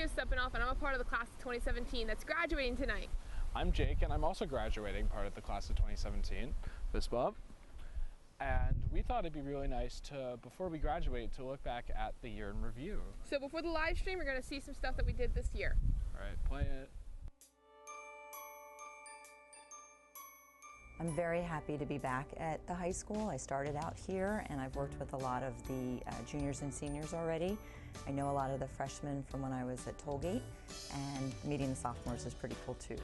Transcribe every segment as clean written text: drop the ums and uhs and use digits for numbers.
just stepping off, and I'm a part of the class of 2017 that's graduating tonight. I'm Jake, and I'm also graduating, part of the class of 2017, fist bump. And we thought it'd be really nice to, before we graduate, to look back at the year in review. So before the live stream, we're going to see some stuff that we did this year. All right, play it. I'm very happy to be back at the high school. I started out here and I've worked with a lot of the juniors and seniors already. I know a lot of the freshmen from when I was at Tollgate, and meeting the sophomores is pretty cool too.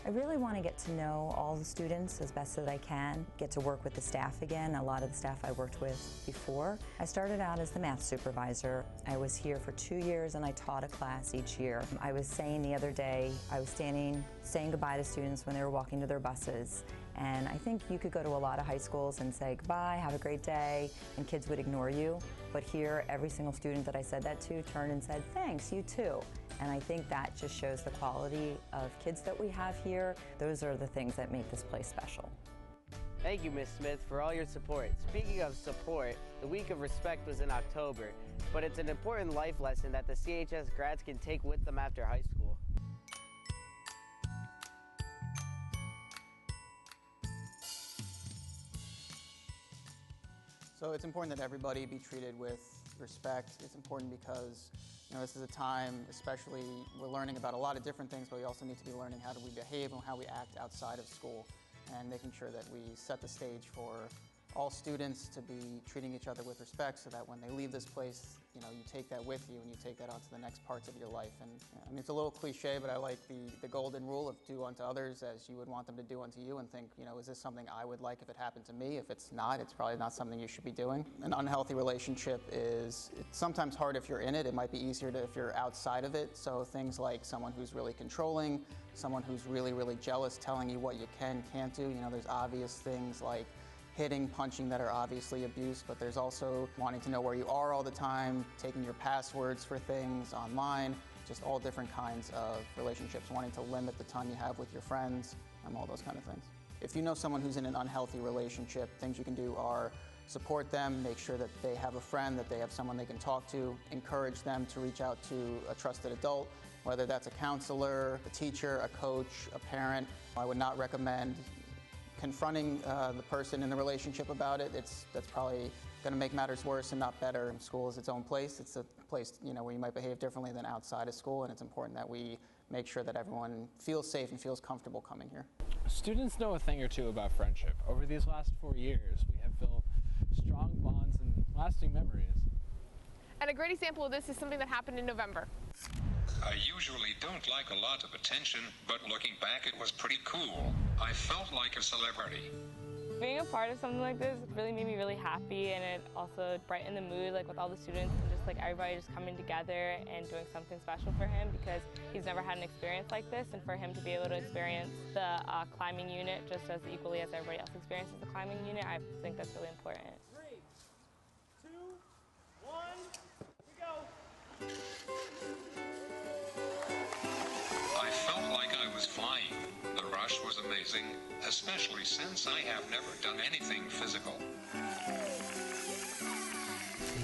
I really want to get to know all the students as best as I can, get to work with the staff again, a lot of the staff I worked with before. I started out as the math supervisor. I was here for 2 years and I taught a class each year. I was saying the other day, I was standing saying goodbye to students when they were walking to their buses. And I think you could go to a lot of high schools and say goodbye, have a great day, and kids would ignore you. But here, every single student that I said that to turned and said, thanks, you too. And I think that just shows the quality of kids that we have here. Those are the things that make this place special. Thank you, Ms. Smith, for all your support. Speaking of support, the Week of Respect was in October, but it's an important life lesson that the CHS grads can take with them after high school. So it's important that everybody be treated with respect. It's important because this is a time, especially, we're learning about a lot of different things, but we also need to be learning how do we behave and how we act outside of school, and making sure that we set the stage for all students to be treating each other with respect, so that when they leave this place, you take that with you and you take that on to the next parts of your life. And I mean, it's a little cliche, but I like the golden rule of do unto others as you would want them to do unto you, and think, is this something I would like if it happened to me? If it's not, it's probably not something you should be doing. An unhealthy relationship it's sometimes hard if you're in it. It might be easier if you're outside of it. So things like someone who's really controlling, someone who's really, really jealous, telling you what you can't do. There's obvious things like hitting, punching that are obviously abuse, but there's also wanting to know where you are all the time, taking your passwords for things online, just all different kinds of relationships, wanting to limit the time you have with your friends, all those kind of things. If you know someone who's in an unhealthy relationship, things you can do are support them, make sure that they have a friend, that they have someone they can talk to, encourage them to reach out to a trusted adult, whether that's a counselor, a teacher, a coach, a parent. I would not recommend confronting the person in the relationship about it. That's probably going to make matters worse and not better. School is its own place. It's a place where you might behave differently than outside of school, and it's important that we make sure that everyone feels safe and feels comfortable coming here. Students know a thing or two about friendship. Over these last 4 years, we have built strong bonds and lasting memories. And a great example of this is something that happened in November. I usually don't like a lot of attention, but looking back, it was pretty cool. I felt like a celebrity. Being a part of something like this really made me really happy, and it also brightened the mood, with all the students and just everybody just coming together and doing something special for him, because he's never had an experience like this, and for him to be able to experience the climbing unit just as equally as everybody else experiences the climbing unit, I think that's really important. 3, 2, 1, we go! I felt like I was flying. The rush was amazing, especially since I have never done anything physical.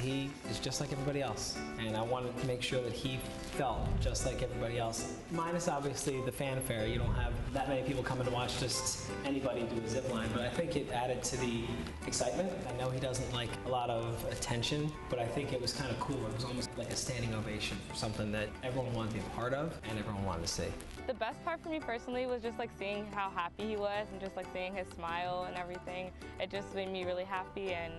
He is just like everybody else, and I wanted to make sure that he felt just like everybody else. Minus obviously the fanfare. You don't have that many people coming to watch just anybody do a zip line, but I think it added to the excitement. I know he doesn't like a lot of attention, but I think it was kind of cool. It was almost like a standing ovation for something that everyone wanted to be a part of and everyone wanted to see. The best part for me personally was just seeing how happy he was, and just seeing his smile and everything. It just made me really happy, and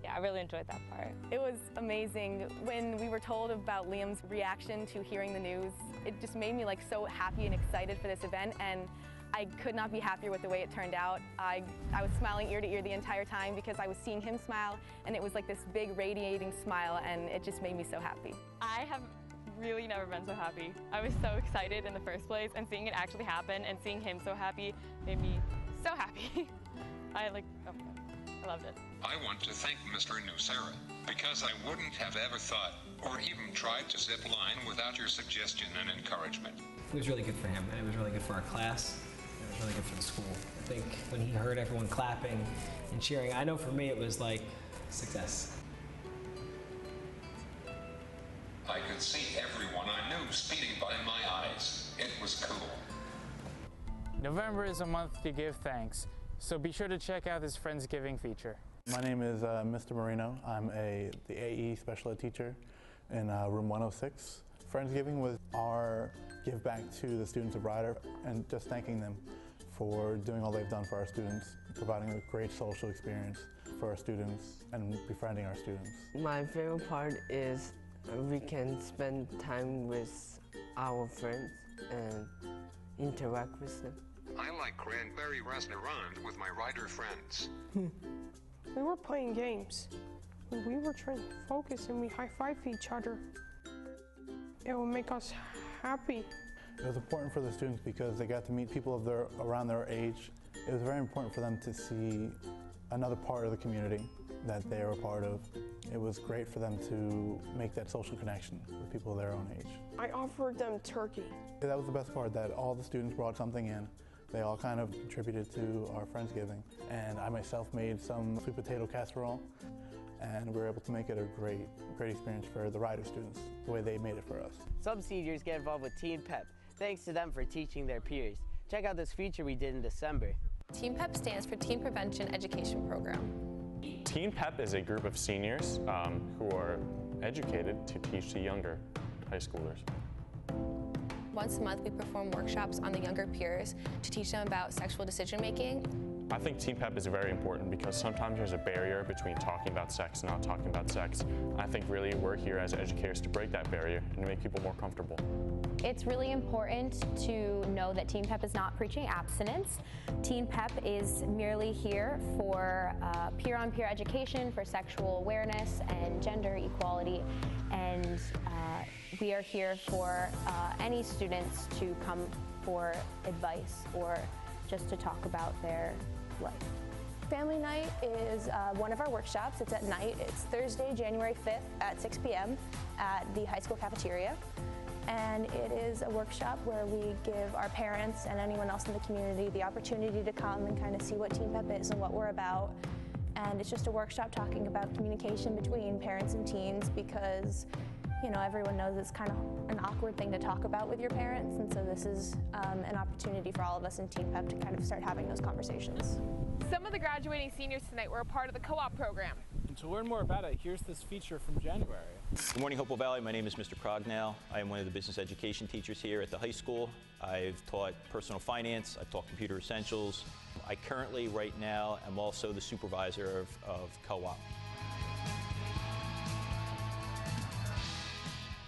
yeah, I really enjoyed that part. It was amazing. When we were told about Liam's reaction to hearing the news, it just made me so happy and excited for this event, and I could not be happier with the way it turned out. I was smiling ear to ear the entire time because I was seeing him smile, and it was this big radiating smile, and it just made me so happy. I have really never been so happy. I was so excited in the first place, and seeing it actually happen and seeing him so happy made me so happy. I loved it. I want to thank Mr. Nucera, because I wouldn't have ever thought or even tried to zip line without your suggestion and encouragement. It was really good for him, and it was really good for our class. It was really good for the school. I think when he heard everyone clapping and cheering, I know for me it was like success. I could see everyone I knew speeding by in my eyes. It was cool. November is a month to give thanks, so be sure to check out this Friendsgiving feature. My name is Mr. Marino. I'm the AE special ed teacher in room 106. Friendsgiving was our give back to the students of Ryder and just thanking them for doing all they've done for our students, providing a great social experience for our students and befriending our students. My favorite part is we can spend time with our friends and interact with them. I like Cranberry Restaurant with my Ryder friends. We were playing games. We were trying to focus and we high-fived each other. It will make us happy. It was important for the students because they got to meet people around their age. It was very important for them to see another part of the community that they were a part of. It was great for them to make that social connection with people their own age. I offered them turkey. That was the best part, that all the students brought something in. They all kind of contributed to our Friendsgiving. And I myself made some sweet potato casserole, and we were able to make it a great experience for the Ryder students, the way they made it for us. Some seniors get involved with Teen Pep. Thanks to them for teaching their peers. Check out this feature we did in December. Teen Pep stands for Teen Prevention Education Program. Teen Pep is a group of seniors who are educated to teach the younger high schoolers. Once a month, we perform workshops on the younger peers to teach them about sexual decision-making. I think Teen Pep is very important because sometimes there's a barrier between talking about sex and not talking about sex. I think really we're here as educators to break that barrier and to make people more comfortable. It's really important to know that Teen Pep is not preaching abstinence. Teen Pep is merely here for peer-on-peer education, for sexual awareness and gender equality, and we are here for any students to come for advice or just to talk about their life. Family Night is one of our workshops. It's at night. It's Thursday, January 5th at 6 p.m. at the high school cafeteria. And it is a workshop where we give our parents and anyone else in the community the opportunity to come and kind of see what Teen Pep is and what we're about. And it's just a workshop talking about communication between parents and teens because, you know, everyone knows it's kind of an awkward thing to talk about with your parents. And so this is an opportunity for all of us in Teen Pep to kind of start having those conversations. Some of the graduating seniors tonight were a part of the co-op program. And to learn more about it, here's this feature from January. Good morning, Hopewell Valley. My name is Mr. Crognell. I am one of the business education teachers here at the high school. I've taught personal finance, I've taught computer essentials. I currently, right now, am also the supervisor of co-op.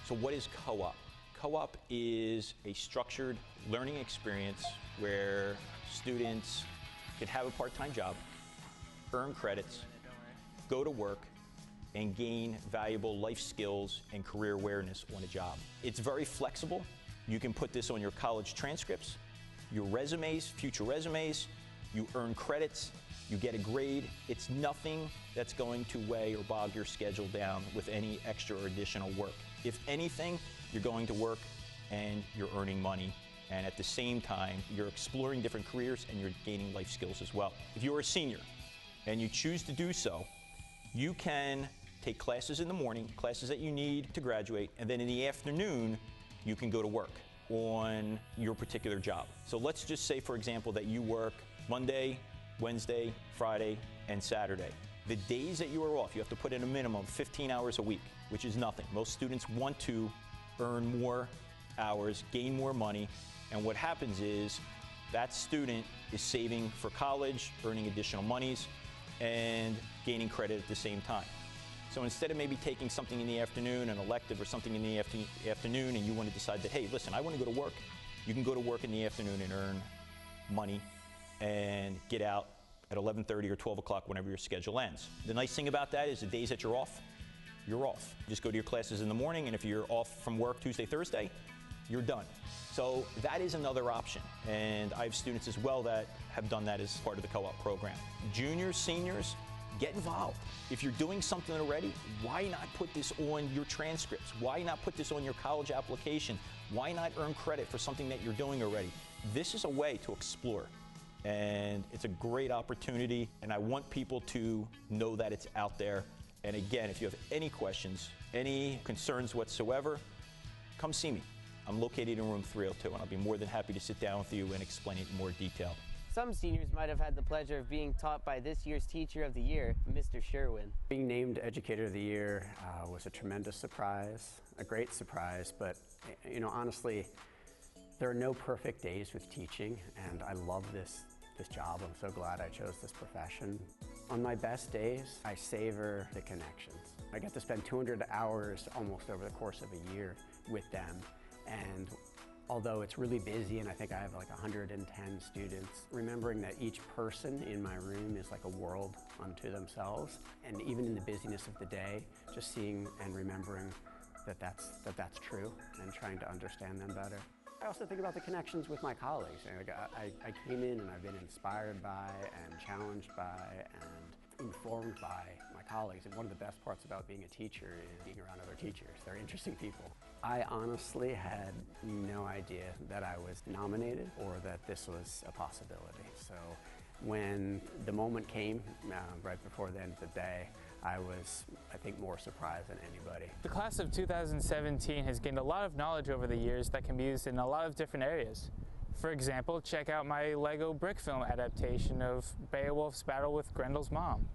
So what is co-op? Co-op is a structured learning experience where students can have a part-time job, earn credits, go to work, and gain valuable life skills and career awareness on a job. It's very flexible. You can put this on your college transcripts, your resumes, future resumes. You earn credits, you get a grade. It's nothing that's going to weigh or bog your schedule down with any extra or additional work. If anything, you're going to work and you're earning money. And at the same time, you're exploring different careers and you're gaining life skills as well. If you're a senior and you choose to do so, you can take classes in the morning, classes that you need to graduate, and then in the afternoon, you can go to work on your particular job. So let's just say, for example, that you work Monday, Wednesday, Friday, and Saturday. The days that you are off, you have to put in a minimum of 15 hours a week, which is nothing. Most students want to earn more hours, gain more money, and what happens is that student is saving for college, earning additional monies, and gaining credit at the same time. So instead of maybe taking something in the afternoon, an elective or something in the afternoon, and you want to decide that, hey, listen, I want to go to work, you can go to work in the afternoon and earn money and get out at 11:30 or 12 o'clock whenever your schedule ends. The nice thing about that is the days that you're off. Just go to your classes in the morning, and if you're off from work Tuesday, Thursday, you're done. So that is another option, and I have students as well that have done that as part of the co-op program. Juniors, seniors, get involved. If you're doing something already, why not put this on your transcripts? Why not put this on your college application? Why not earn credit for something that you're doing already? This is a way to explore, and it's a great opportunity, and I want people to know that it's out there And again, if you have any questions, any concerns whatsoever, come see me. I'm located in room 302, and I'll be more than happy to sit down with you and explain it in more detail. Some seniors might have had the pleasure of being taught by this year's Teacher of the Year, Mr. Sherwin. Being named Educator of the Year was a tremendous surprise, a great surprise, but you know, honestly, there are no perfect days with teaching, and I love this job. I'm so glad I chose this profession. On my best days, I savor the connections. I get to spend 200 hours almost over the course of a year with them, and although it's really busy and I think I have like 110 students, remembering that each person in my room is like a world unto themselves, and even in the busyness of the day, just seeing and remembering that that's true and trying to understand them better. I also think about the connections with my colleagues. I came in and I've been inspired by and challenged by and informed by my colleagues, and one of the best parts about being a teacher is being around other teachers. They're interesting people. I honestly had no idea that I was nominated or that this was a possibility. So when the moment came right before the end of the day, I was, I think, more surprised than anybody. The class of 2017 has gained a lot of knowledge over the years that can be used in a lot of different areas. For example, check out my Lego brick film adaptation of Beowulf's battle with Grendel's mom.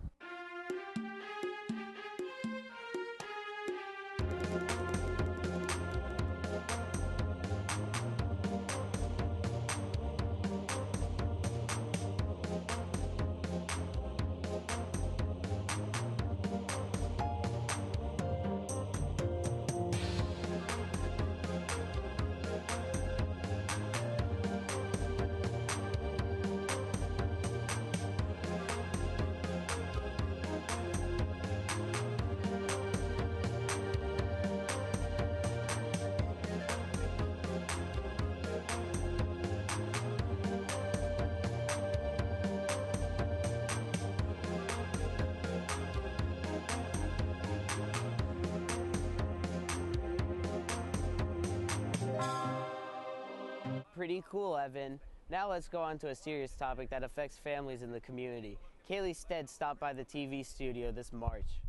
Pretty cool, Evan. Now let's go on to a serious topic that affects families in the community. Kaylee Stead stopped by the TV studio this March.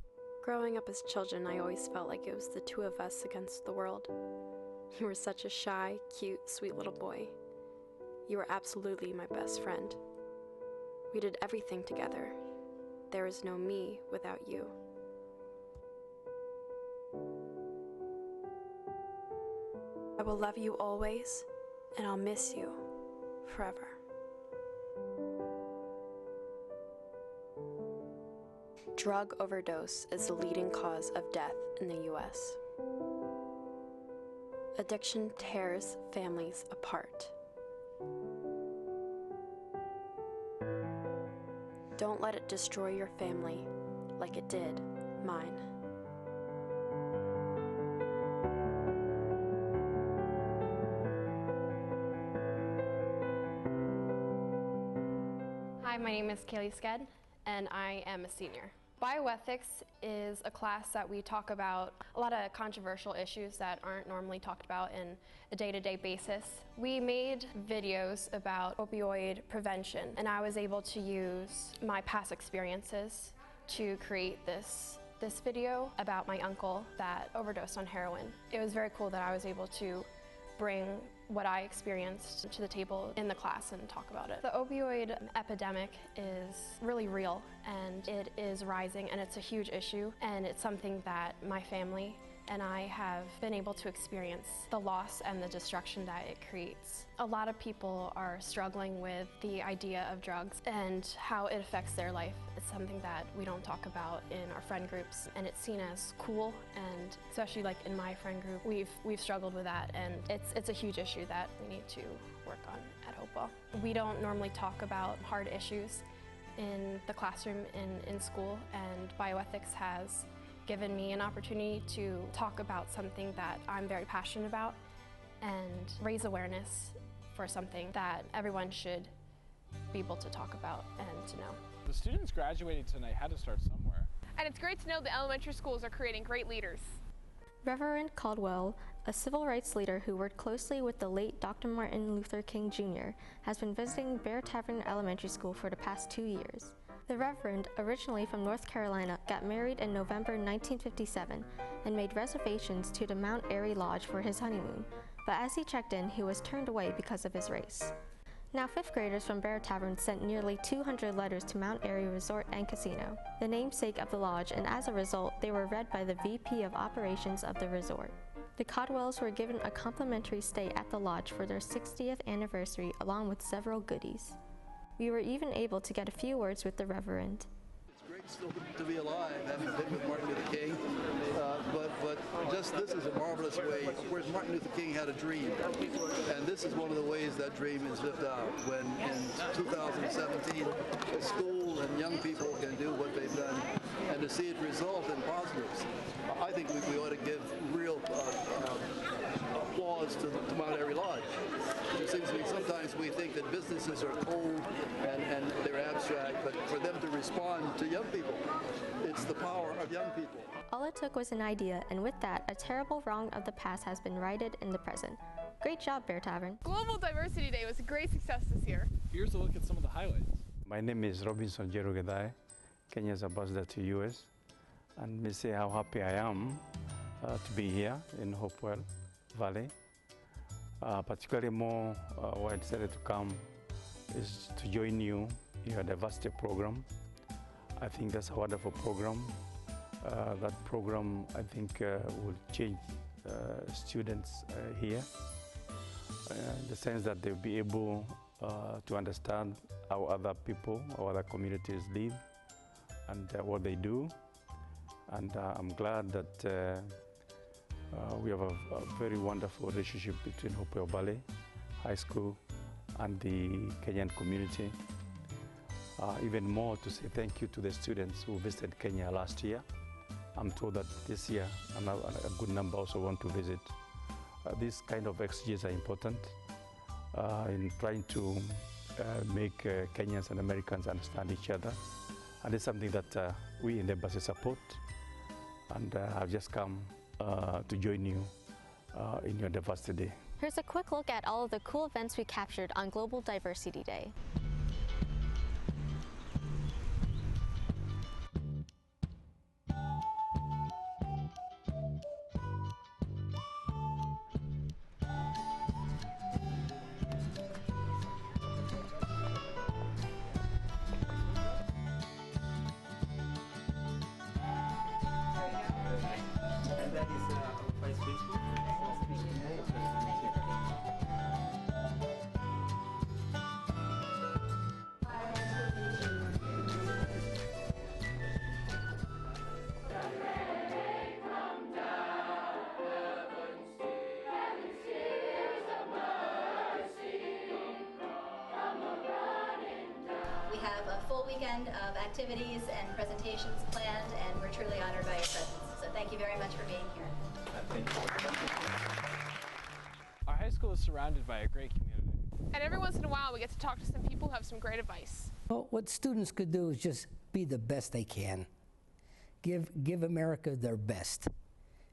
Growing up as children, I always felt like it was the two of us against the world. You were such a shy, cute, sweet little boy. You were absolutely my best friend. We did everything together. There is no me without you. I will love you always, and I'll miss you forever. Drug overdose is the leading cause of death in the U.S. Addiction tears families apart. Don't let it destroy your family like it did mine. Hi, my name is Kaylee Sked, and I am a senior. Bioethics is a class that we talk about a lot of controversial issues that aren't normally talked about in a day-to-day basis. We made videos about opioid prevention, and I was able to use my past experiences to create this video about my uncle that overdosed on heroin. It was very cool that I was able to bring what I experienced to the table in the class and talk about it. The opioid epidemic is really real, and it is rising, and it's a huge issue, and it's something that my family and I have been able to experience the loss and the destruction that it creates. A lot of people are struggling with the idea of drugs and how it affects their life. It's something that we don't talk about in our friend groups, and it's seen as cool, and especially like in my friend group, we've struggled with that, and it's a huge issue that we need to work on at Hopewell. We don't normally talk about hard issues in the classroom in school, and bioethics has given me an opportunity to talk about something that I'm very passionate about and raise awareness for something that everyone should be able to talk about and to know. The students graduating tonight had to start somewhere. And it's great to know the elementary schools are creating great leaders. Reverend Caldwell, a civil rights leader who worked closely with the late Dr. Martin Luther King Jr., has been visiting Bear Tavern Elementary School for the past 2 years. The Reverend, originally from North Carolina, got married in November 1957 and made reservations to the Mount Airy Lodge for his honeymoon, but as he checked in, he was turned away because of his race. Now 5th graders from Bear Tavern sent nearly 200 letters to Mount Airy Resort and Casino, the namesake of the lodge, and as a result, they were read by the VP of Operations of the resort. The Codwells were given a complimentary stay at the lodge for their 60th anniversary along with several goodies. We were even able to get a few words with the Reverend. It's great still to be alive, having been with Martin Luther King, but just this is a marvelous way. Of course, Martin Luther King had a dream, and this is one of the ways that dream is lived out. When in 2017, a school and young people can do what they've done, and to see it result in positives, I think we ought to give real applause to Mount Airy Lodge. It seems to me sometimes we think that businesses are cold and they're abstract, but for them to respond to young people, it's the power of young people. All it took was an idea, and with that, a terrible wrong of the past has been righted in the present. Great job, Bear Tavern. Global Diversity Day was a great success this year. Here's a look at some of the highlights. My name is Robinson Jerugedai, Kenya's ambassador to US, and me say how happy I am to be here in Hopewell Valley. Particularly more why I decided to come is to join you in your diversity program. I think that's a wonderful program. That program, I think, will change students here in the sense that they'll be able to understand how other people or other communities live and what they do. And I'm glad that we have a very wonderful relationship between Hopewell Valley High School and the Kenyan community. Even more to say thank you to the students who visited Kenya last year. I'm told that this year a good number also want to visit. These kind of exchanges are important in trying to make Kenyans and Americans understand each other. And it's something that we in the embassy support. And I've just come to join you in your Diversity Day. Here's a quick look at all of the cool events we captured on Global Diversity Day. We have a full weekend of activities and presentations planned, and we're truly honored by your presence. So thank you very much for being here. Thank you. Our high school is surrounded by a great community. And every once in a while, we get to talk to some people who have some great advice. Well, what students could do is just be the best they can. Give America their best.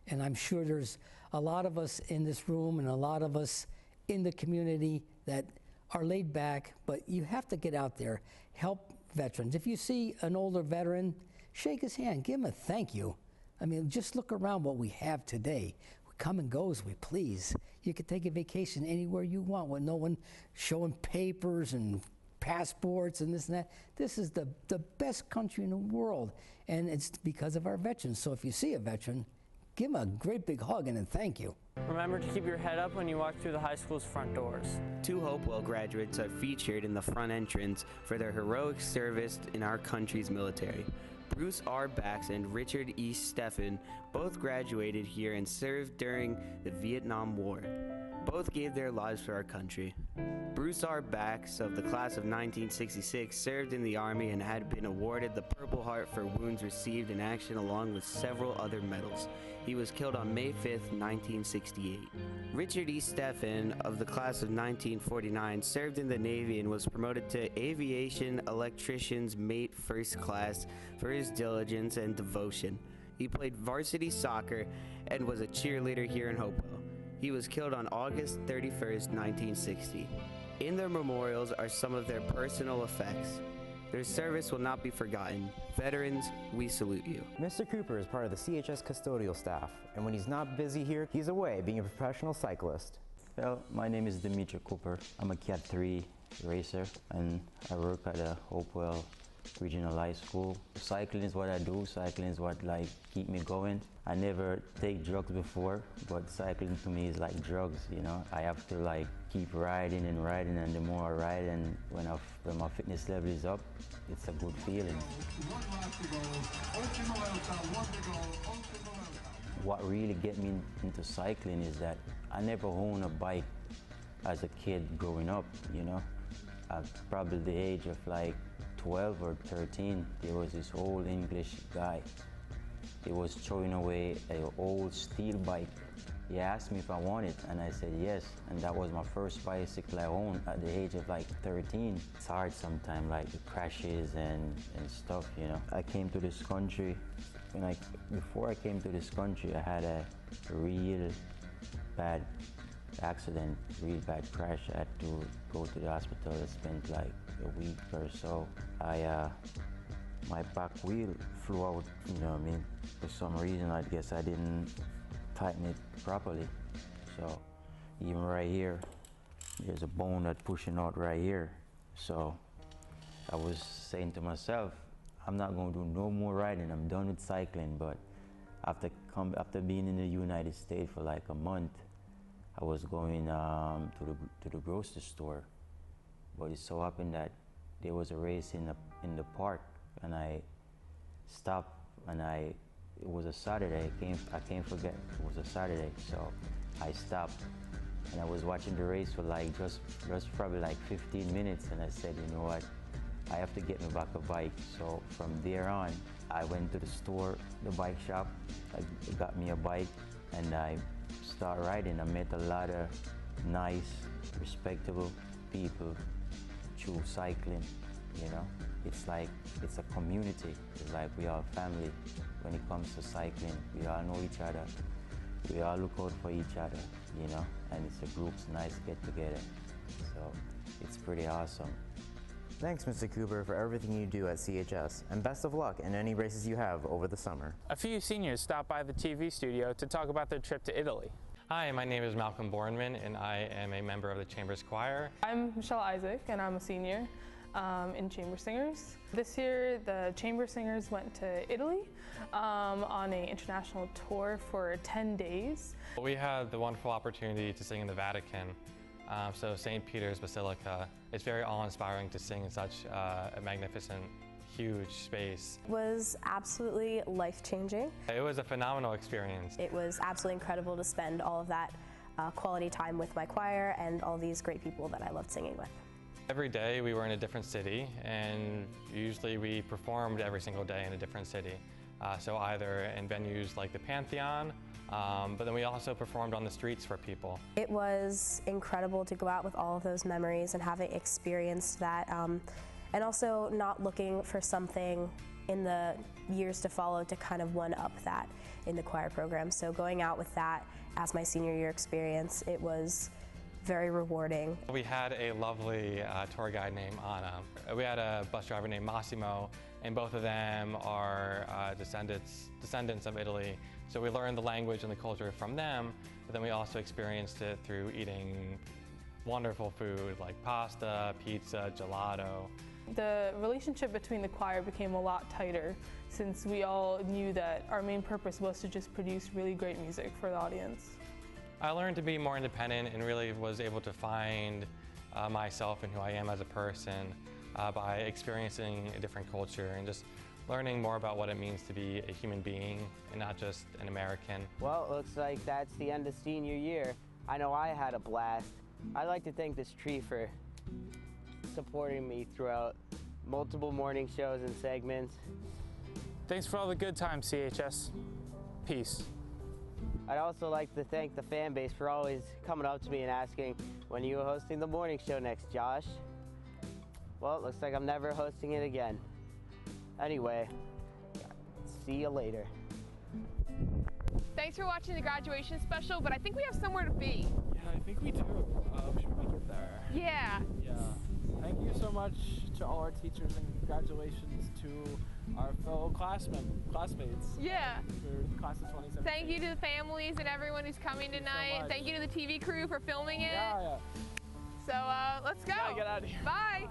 And I'm sure there's a lot of us in this room and a lot of us in the community that are laid back, but you have to get out there, help veterans. If you see an older veteran, shake his hand, give him a thank you. I mean, just look around what we have today. We come and go as we please. You can take a vacation anywhere you want with no one showing papers and passports and this and that. This is the best country in the world, and it's because of our veterans. So if you see a veteran, give him a great big hug and a thank you. Remember to keep your head up when you walk through the high school's front doors. 2 Hopewell graduates are featured in the front entrance for their heroic service in our country's military. Bruce R. Bax and Richard E. Steffen both graduated here and served during the Vietnam War. Both gave their lives for our country. Bruce R. Bax, of the class of 1966, served in the Army and had been awarded the Purple Heart for wounds received in action along with several other medals. He was killed on May 5, 1968. Richard E. Steffen, of the class of 1949, served in the Navy and was promoted to Aviation Electrician's Mate First Class for his diligence and devotion. He played varsity soccer and was a cheerleader here in Hopewell. He was killed on August 31, 1960. In their memorials are some of their personal effects. Their service will not be forgotten. Veterans, we salute you. Mr. Cooper is part of the CHS custodial staff, and when he's not busy here, he's away being a professional cyclist. Well, my name is Dimitri Cooper. I'm a Cat 3 racer, and I work at a Hopewell Regional High School. Cycling is what I do. Cycling is what keep me going. I never take drugs before, but cycling to me is like drugs, you know. I have to keep riding, and the more I ride, and when my fitness level is up, it's a good feeling. What really get me into cycling is that I never owned a bike as a kid growing up, you know. At probably the age of 12 or 13, there was this old English guy. He was throwing away an old steel bike. He asked me if I wanted it, and I said yes. And that was my first bicycle I owned at the age of 13. It's hard sometimes, the crashes and stuff, you know. I came to this country, before I came to this country, I had a real bad accident, real bad crash. I had to go to the hospital. I spent a week or so. My back wheel flew out, you know what I mean? For some reason, I guess I didn't tighten it properly. So even right here, there's a bone that's pushing out right here. So I was saying to myself, I'm not going to do no more riding. I'm done with cycling. But after being in the United States for a month, I was going to the grocery store. But it so happened that there was a race in the park, and I stopped, and it was a Saturday. I can't forget it was a Saturday, so I stopped, and I was watching the race for just probably 15 minutes, and I said, you know what, I have to get me back a bike. So from there on, I went to the store, the bike shop. I got me a bike, and I started riding. I met a lot of nice, respectable people through cycling, you know. It's a community. It's we are a family when it comes to cycling. We all know each other. We all look out for each other, you know, and it's a group's nice get together. So it's pretty awesome. Thanks, Mr. Cooper, for everything you do at CHS, and best of luck in any races you have over the summer. A few seniors stopped by the TV studio to talk about their trip to Italy. Hi, my name is Malcolm Bornman, and I am a member of the Chamber's Choir. I'm Michelle Isaac, and I'm a senior in Chamber Singers. This year, the Chamber Singers went to Italy on an international tour for 10 days. We had the wonderful opportunity to sing in the Vatican, so St. Peter's Basilica. It's very awe-inspiring to sing in such a magnificent, huge space. It was absolutely life-changing. It was a phenomenal experience. It was absolutely incredible to spend all of that quality time with my choir and all these great people that I loved singing with. Every day we were in a different city, and usually we performed every single day in a different city. So either in venues like the Pantheon, but then we also performed on the streets for people. It was incredible to go out with all of those memories and having experienced that, and also not looking for something in the years to follow to kind of one-up that in the choir program. So going out with that as my senior year experience, it was very rewarding. We had a lovely tour guide named Anna. We had a bus driver named Massimo, and both of them are descendants of Italy. So we learned the language and the culture from them, but then we also experienced it through eating wonderful food like pasta, pizza, gelato. The relationship between the choir became a lot tighter since we all knew that our main purpose was to just produce really great music for the audience. I learned to be more independent and really was able to find myself and who I am as a person by experiencing a different culture and just learning more about what it means to be a human being and not just an American. Well, it looks like that's the end of senior year. I know I had a blast. I'd like to thank this tree for supporting me throughout multiple morning shows and segments. Thanks for all the good times, CHS. Peace. I'd also like to thank the fan base for always coming up to me and asking, when are you hosting the morning show next, Josh? Well, it looks like I'm never hosting it again. Anyway, see you later. Thanks for watching the graduation special, but I think we have somewhere to be. Yeah, I think we do. Should we get there? Yeah. Yeah. Thank you so much to all our teachers, and congratulations to our fellow classmates. Yeah. For the class of 2017. Thank you to the families and everyone who's coming tonight. Thank you to the TV crew for filming it. Yeah. So let's go. Gotta get out of here. Bye.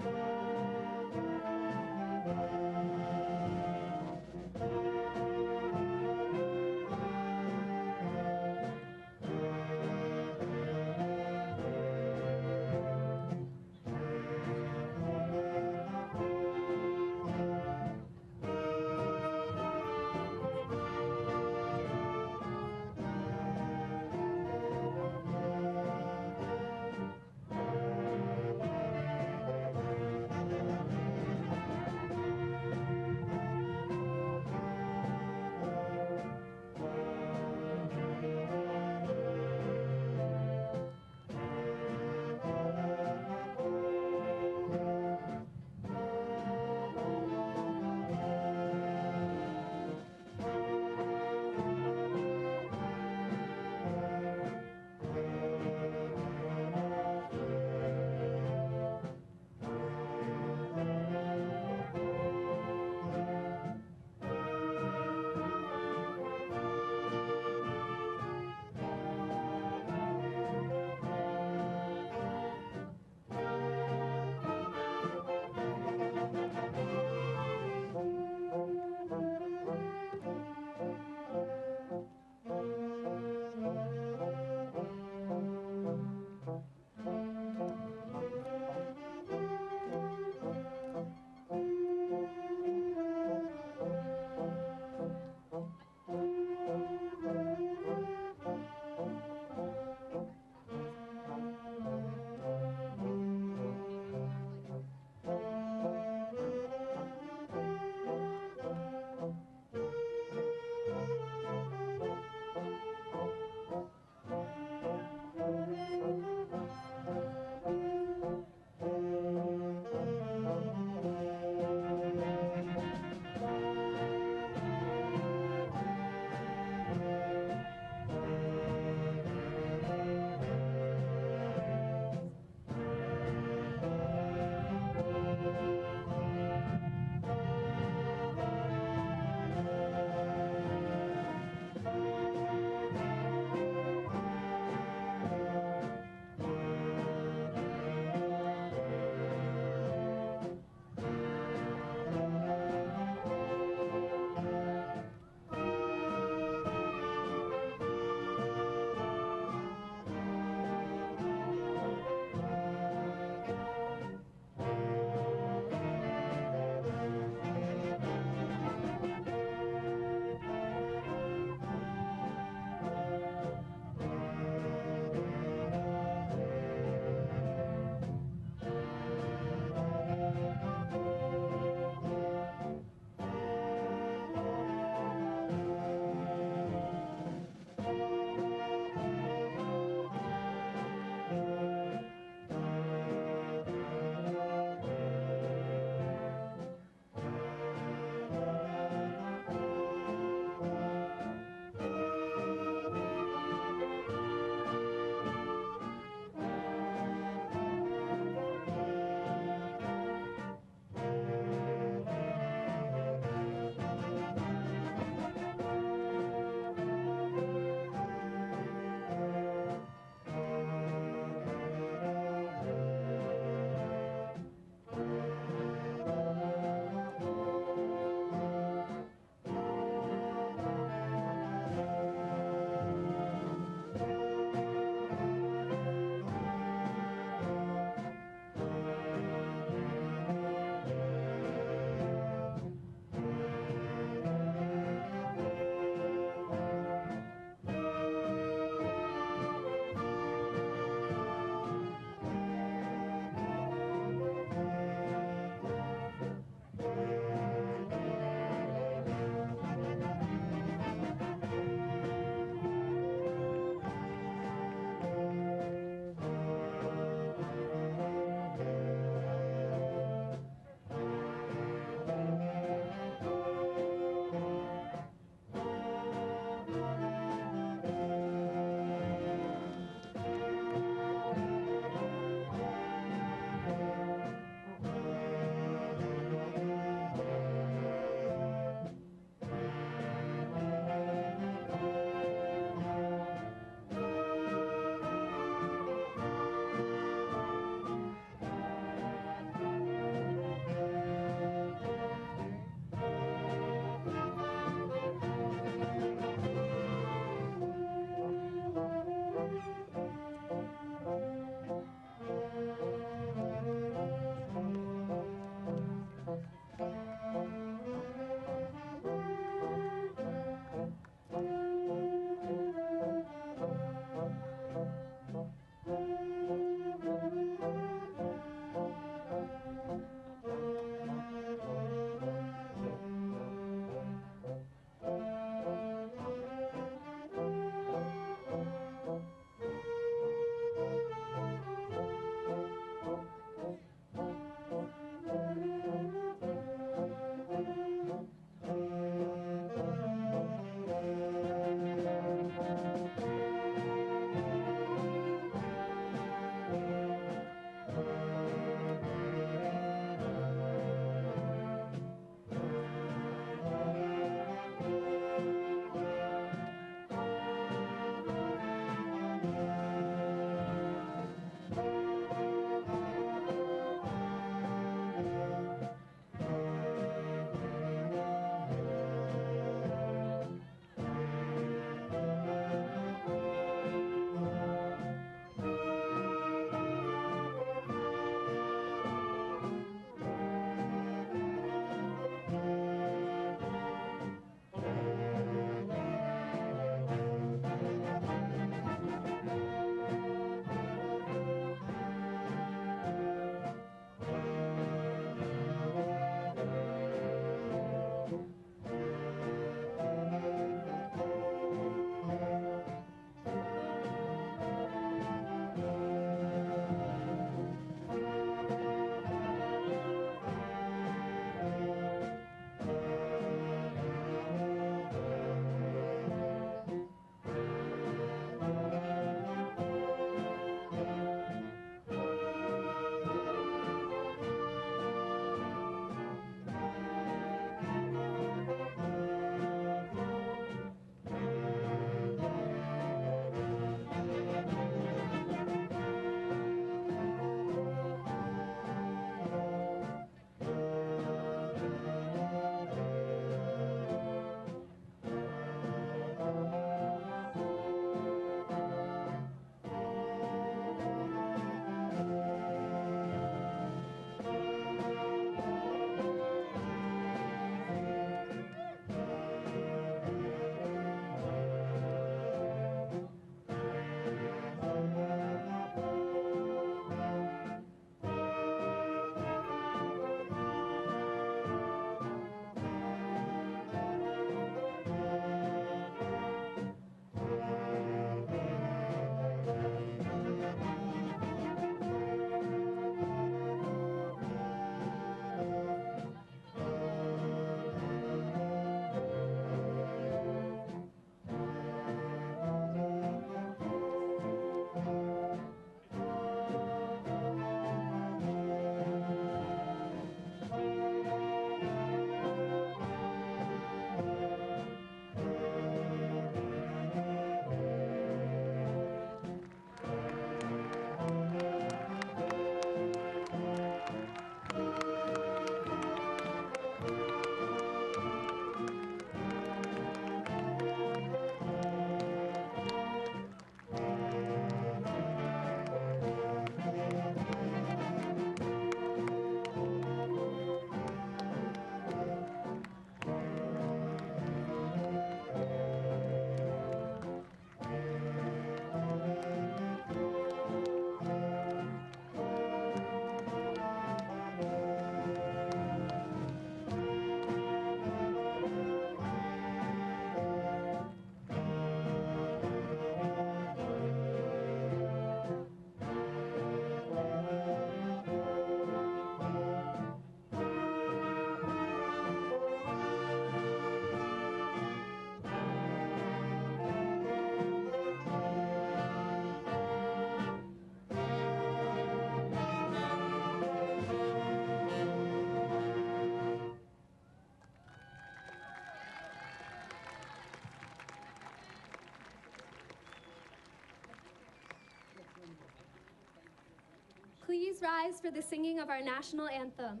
Please rise for the singing of our national anthem.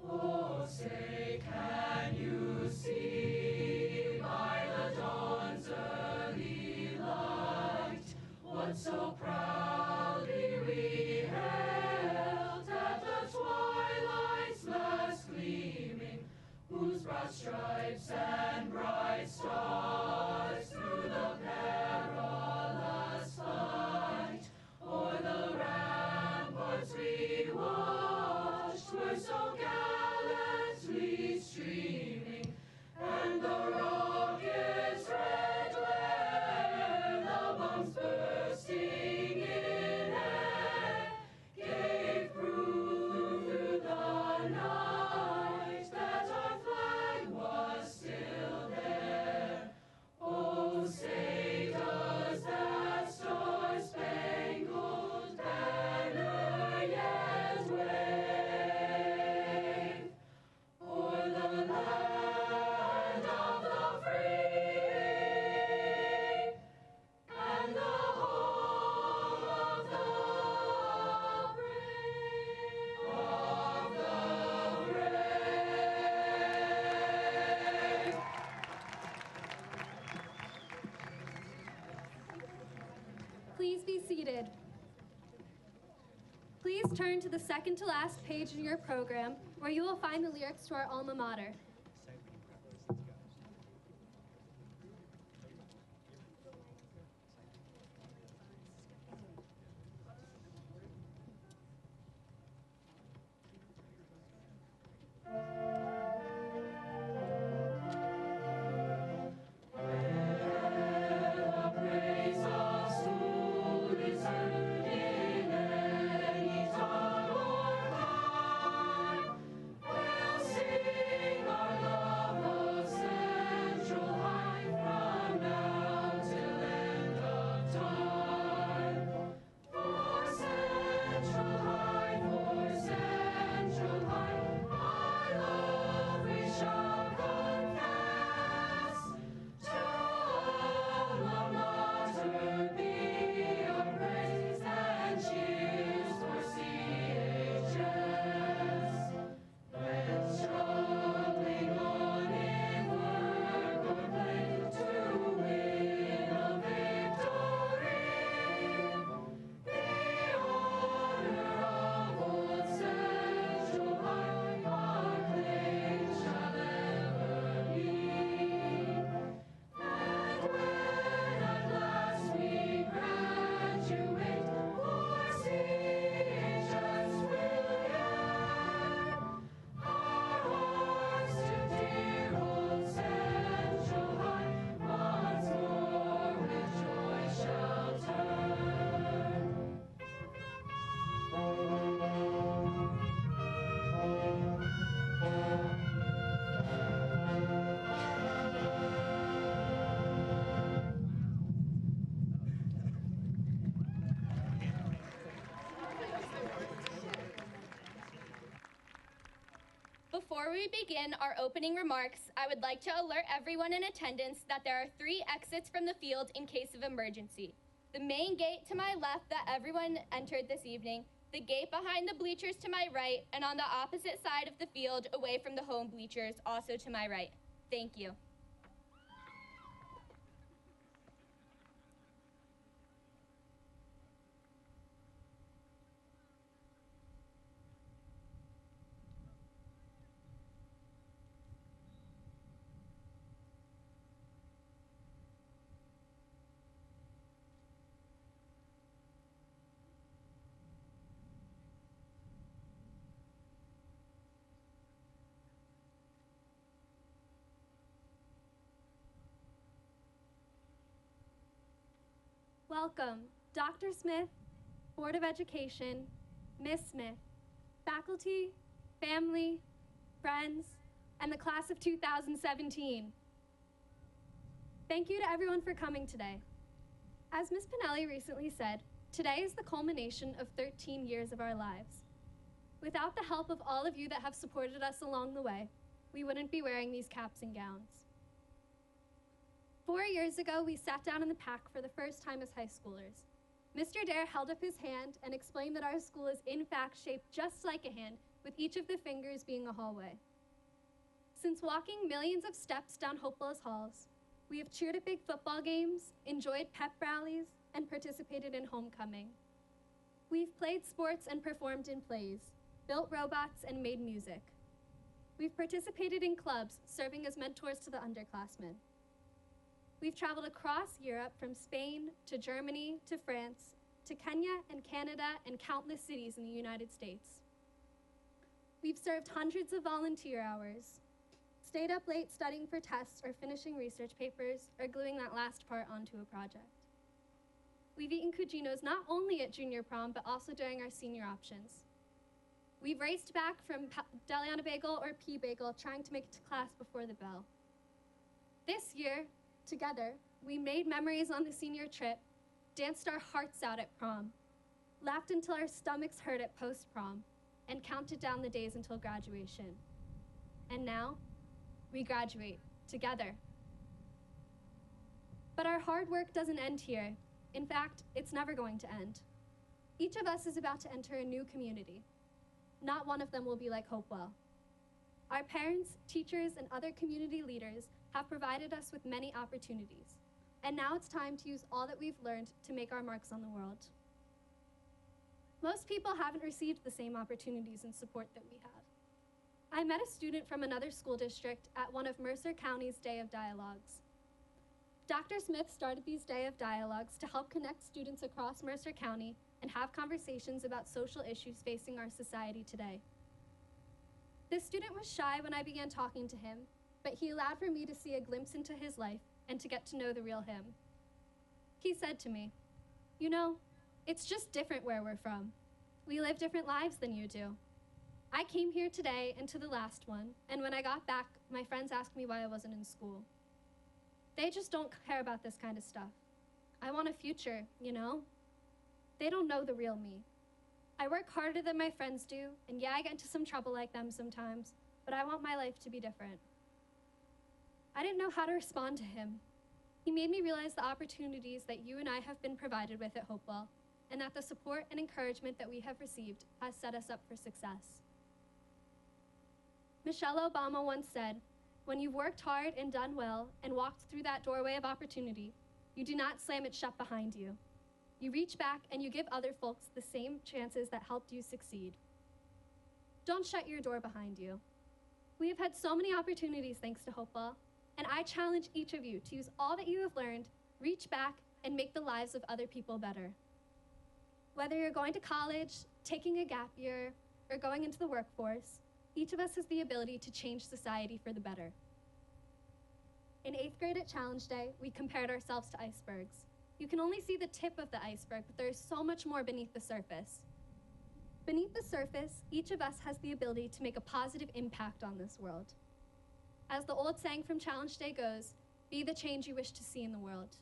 Oh, say, can you see by the dawn's early light what so proudly we hailed at the twilight's last gleaming, whose broad stripes and bright stars through the perilous fight o'er the ramparts we watched were so gallantly streaming, and the rocket's red glare, the bombs bursting in air, gave proof through the night that our flag was still there. Oh, say does that star-spangled banner yet wave o'er the land of the free and the home of the brave, of the brave. Please be seated. Please turn to the second to last page in your program, where you will find the lyrics to our alma mater. The praise of school is heard in any tongue or clime. We'll sing our love of Central High from now till end of time. For Central High, our love we shall confess. To alma mater be our praise and cheers for CHS. When struggling on in work or play to win a victory, the honor of old Central High our claim shall ever be. And when at last we graduate, for CHS will yearn, our hearts to dear old Central High once more with joy shall turn. Before we begin our opening remarks, I would like to alert everyone in attendance that there are 3 exits from the field in case of emergency. The main gate to my left that everyone entered this evening, the gate behind the bleachers to my right, and on the opposite side of the field away from the home bleachers, also to my right. Thank you. Welcome, Dr. Smith, Board of Education, Miss Smith, faculty, family, friends, and the class of 2017. Thank you to everyone for coming today. As Ms. Pinelli recently said, today is the culmination of 13 years of our lives. Without the help of all of you that have supported us along the way, we wouldn't be wearing these caps and gowns. 4 years ago, we sat down in the pack for the first time as high schoolers. Mr. Dare held up his hand and explained that our school is in fact shaped just like a hand, with each of the fingers being a hallway. Since walking millions of steps down Hopewell's halls, we have cheered at big football games, enjoyed pep rallies, and participated in homecoming. We've played sports and performed in plays, built robots and made music. We've participated in clubs, serving as mentors to the underclassmen. We've traveled across Europe from Spain to Germany to France to Kenya and Canada and countless cities in the United States. We've served hundreds of volunteer hours, stayed up late studying for tests or finishing research papers or gluing that last part onto a project. We've eaten cuginos not only at junior prom, but also during our senior options. We've raced back from deli on a bagel or pea bagel, trying to make it to class before the bell. This year, together, we made memories on the senior trip, danced our hearts out at prom, laughed until our stomachs hurt at post-prom, and counted down the days until graduation. And now, we graduate together. But our hard work doesn't end here. In fact, it's never going to end. Each of us is about to enter a new community. Not one of them will be like Hopewell. Our parents, teachers, and other community leaders have provided us with many opportunities, and now it's time to use all that we've learned to make our marks on the world. Most people haven't received the same opportunities and support that we have. I met a student from another school district at one of Mercer County's Day of Dialogues. Dr. Smith started these Day of Dialogues to help connect students across Mercer County and have conversations about social issues facing our society today. This student was shy when I began talking to him, but he allowed for me to see a glimpse into his life and to get to know the real him. He said to me, "You know, it's just different where we're from. We live different lives than you do. I came here today and to the last one, and when I got back, my friends asked me why I wasn't in school. They just don't care about this kind of stuff. I want a future, you know? They don't know the real me. I work harder than my friends do, and yeah, I get into some trouble like them sometimes, but I want my life to be different." I didn't know how to respond to him. He made me realize the opportunities that you and I have been provided with at Hopewell, and that the support and encouragement that we have received has set us up for success. Michelle Obama once said, "When you've worked hard and done well and walked through that doorway of opportunity, you do not slam it shut behind you. You reach back and you give other folks the same chances that helped you succeed. Don't shut your door behind you." We have had so many opportunities thanks to Hopewell, and I challenge each of you to use all that you have learned, reach back, and make the lives of other people better. Whether you're going to college, taking a gap year, or going into the workforce, each of us has the ability to change society for the better. In 8th grade at Challenge Day, we compared ourselves to icebergs. You can only see the tip of the iceberg, but there is so much more beneath the surface. Beneath the surface, each of us has the ability to make a positive impact on this world. As the old saying from Challenge Day goes, be the change you wish to see in the world.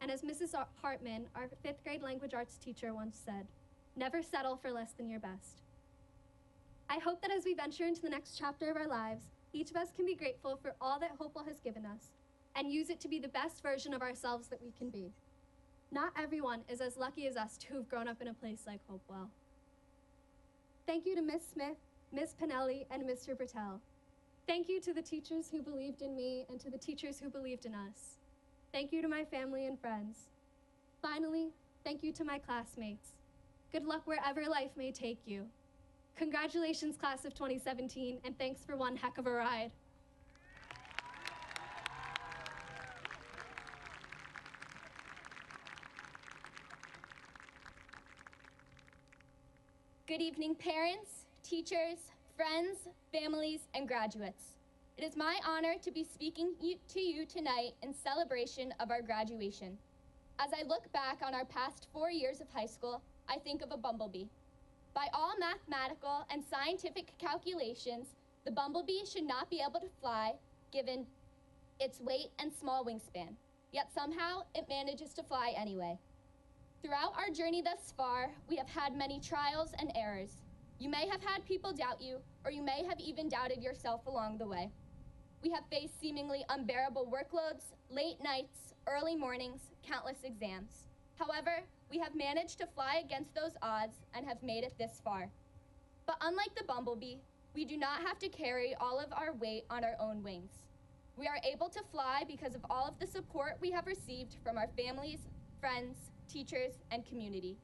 And as Mrs. Hartman, our 5th grade language arts teacher, once said, never settle for less than your best. I hope that as we venture into the next chapter of our lives, each of us can be grateful for all that Hopewell has given us and use it to be the best version of ourselves that we can be. Not everyone is as lucky as us to have grown up in a place like Hopewell. Thank you to Ms. Smith, Ms. Pinelli, and Mr. Bertel. Thank you to the teachers who believed in me and to the teachers who believed in us. Thank you to my family and friends. Finally, thank you to my classmates. Good luck wherever life may take you. Congratulations, class of 2017, and thanks for one heck of a ride. Good evening, parents, teachers, friends, families, and graduates. It is my honor to be speaking to you tonight in celebration of our graduation. As I look back on our past 4 years of high school, I think of a bumblebee. By all mathematical and scientific calculations, the bumblebee should not be able to fly given its weight and small wingspan, yet somehow it manages to fly anyway. Throughout our journey thus far, we have had many trials and errors. You may have had people doubt you, or you may have even doubted yourself along the way. We have faced seemingly unbearable workloads, late nights, early mornings, countless exams. However, we have managed to fly against those odds and have made it this far. But unlike the bumblebee, we do not have to carry all of our weight on our own wings. We are able to fly because of all of the support we have received from our families, friends, teachers, and community.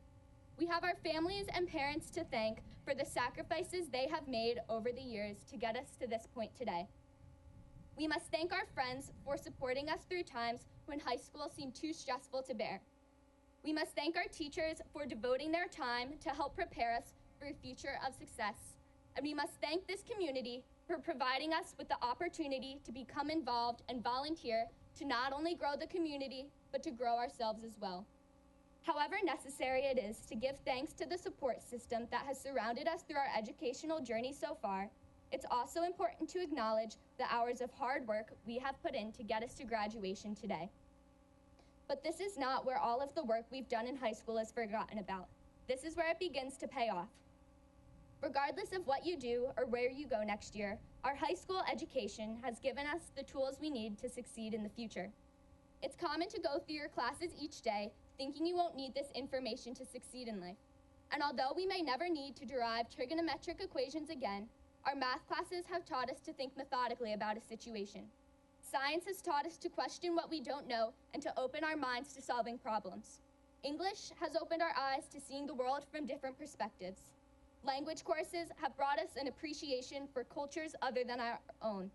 We have our families and parents to thank for the sacrifices they have made over the years to get us to this point today. We must thank our friends for supporting us through times when high school seemed too stressful to bear. We must thank our teachers for devoting their time to help prepare us for a future of success. And we must thank this community for providing us with the opportunity to become involved and volunteer to not only grow the community, but to grow ourselves as well. However necessary it is to give thanks to the support system that has surrounded us through our educational journey so far, it's also important to acknowledge the hours of hard work we have put in to get us to graduation today. But this is not where all of the work we've done in high school is forgotten about. This is where it begins to pay off. Regardless of what you do or where you go next year, our high school education has given us the tools we need to succeed in the future. It's common to go through your classes each day thinking you won't need this information to succeed in life. And although we may never need to derive trigonometric equations again, our math classes have taught us to think methodically about a situation. Science has taught us to question what we don't know and to open our minds to solving problems. English has opened our eyes to seeing the world from different perspectives. Language courses have brought us an appreciation for cultures other than our own.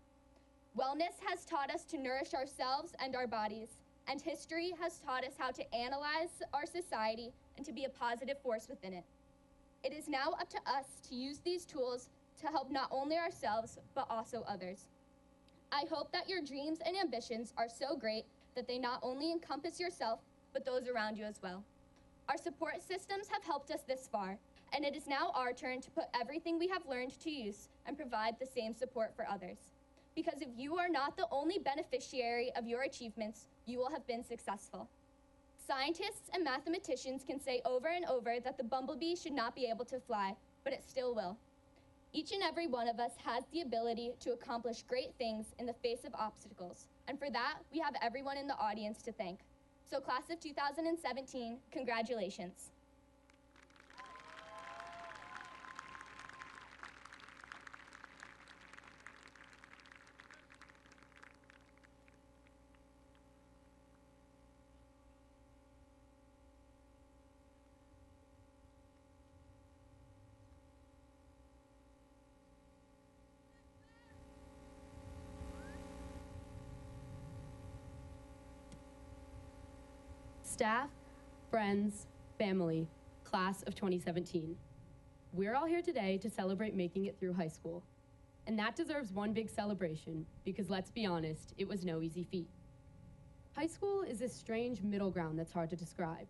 Wellness has taught us to nourish ourselves and our bodies, and history has taught us how to analyze our society and to be a positive force within it. It is now up to us to use these tools to help not only ourselves, but also others. I hope that your dreams and ambitions are so great that they not only encompass yourself, but those around you as well. Our support systems have helped us this far, and it is now our turn to put everything we have learned to use and provide the same support for others. Because if you are not the only beneficiary of your achievements, you will have been successful. Scientists and mathematicians can say over and over that the bumblebee should not be able to fly, but it still will. Each and every one of us has the ability to accomplish great things in the face of obstacles, and for that, we have everyone in the audience to thank. So class of 2017, congratulations. Staff, friends, family, class of 2017. We're all here today to celebrate making it through high school. And that deserves one big celebration, because let's be honest, it was no easy feat. High school is this strange middle ground that's hard to describe.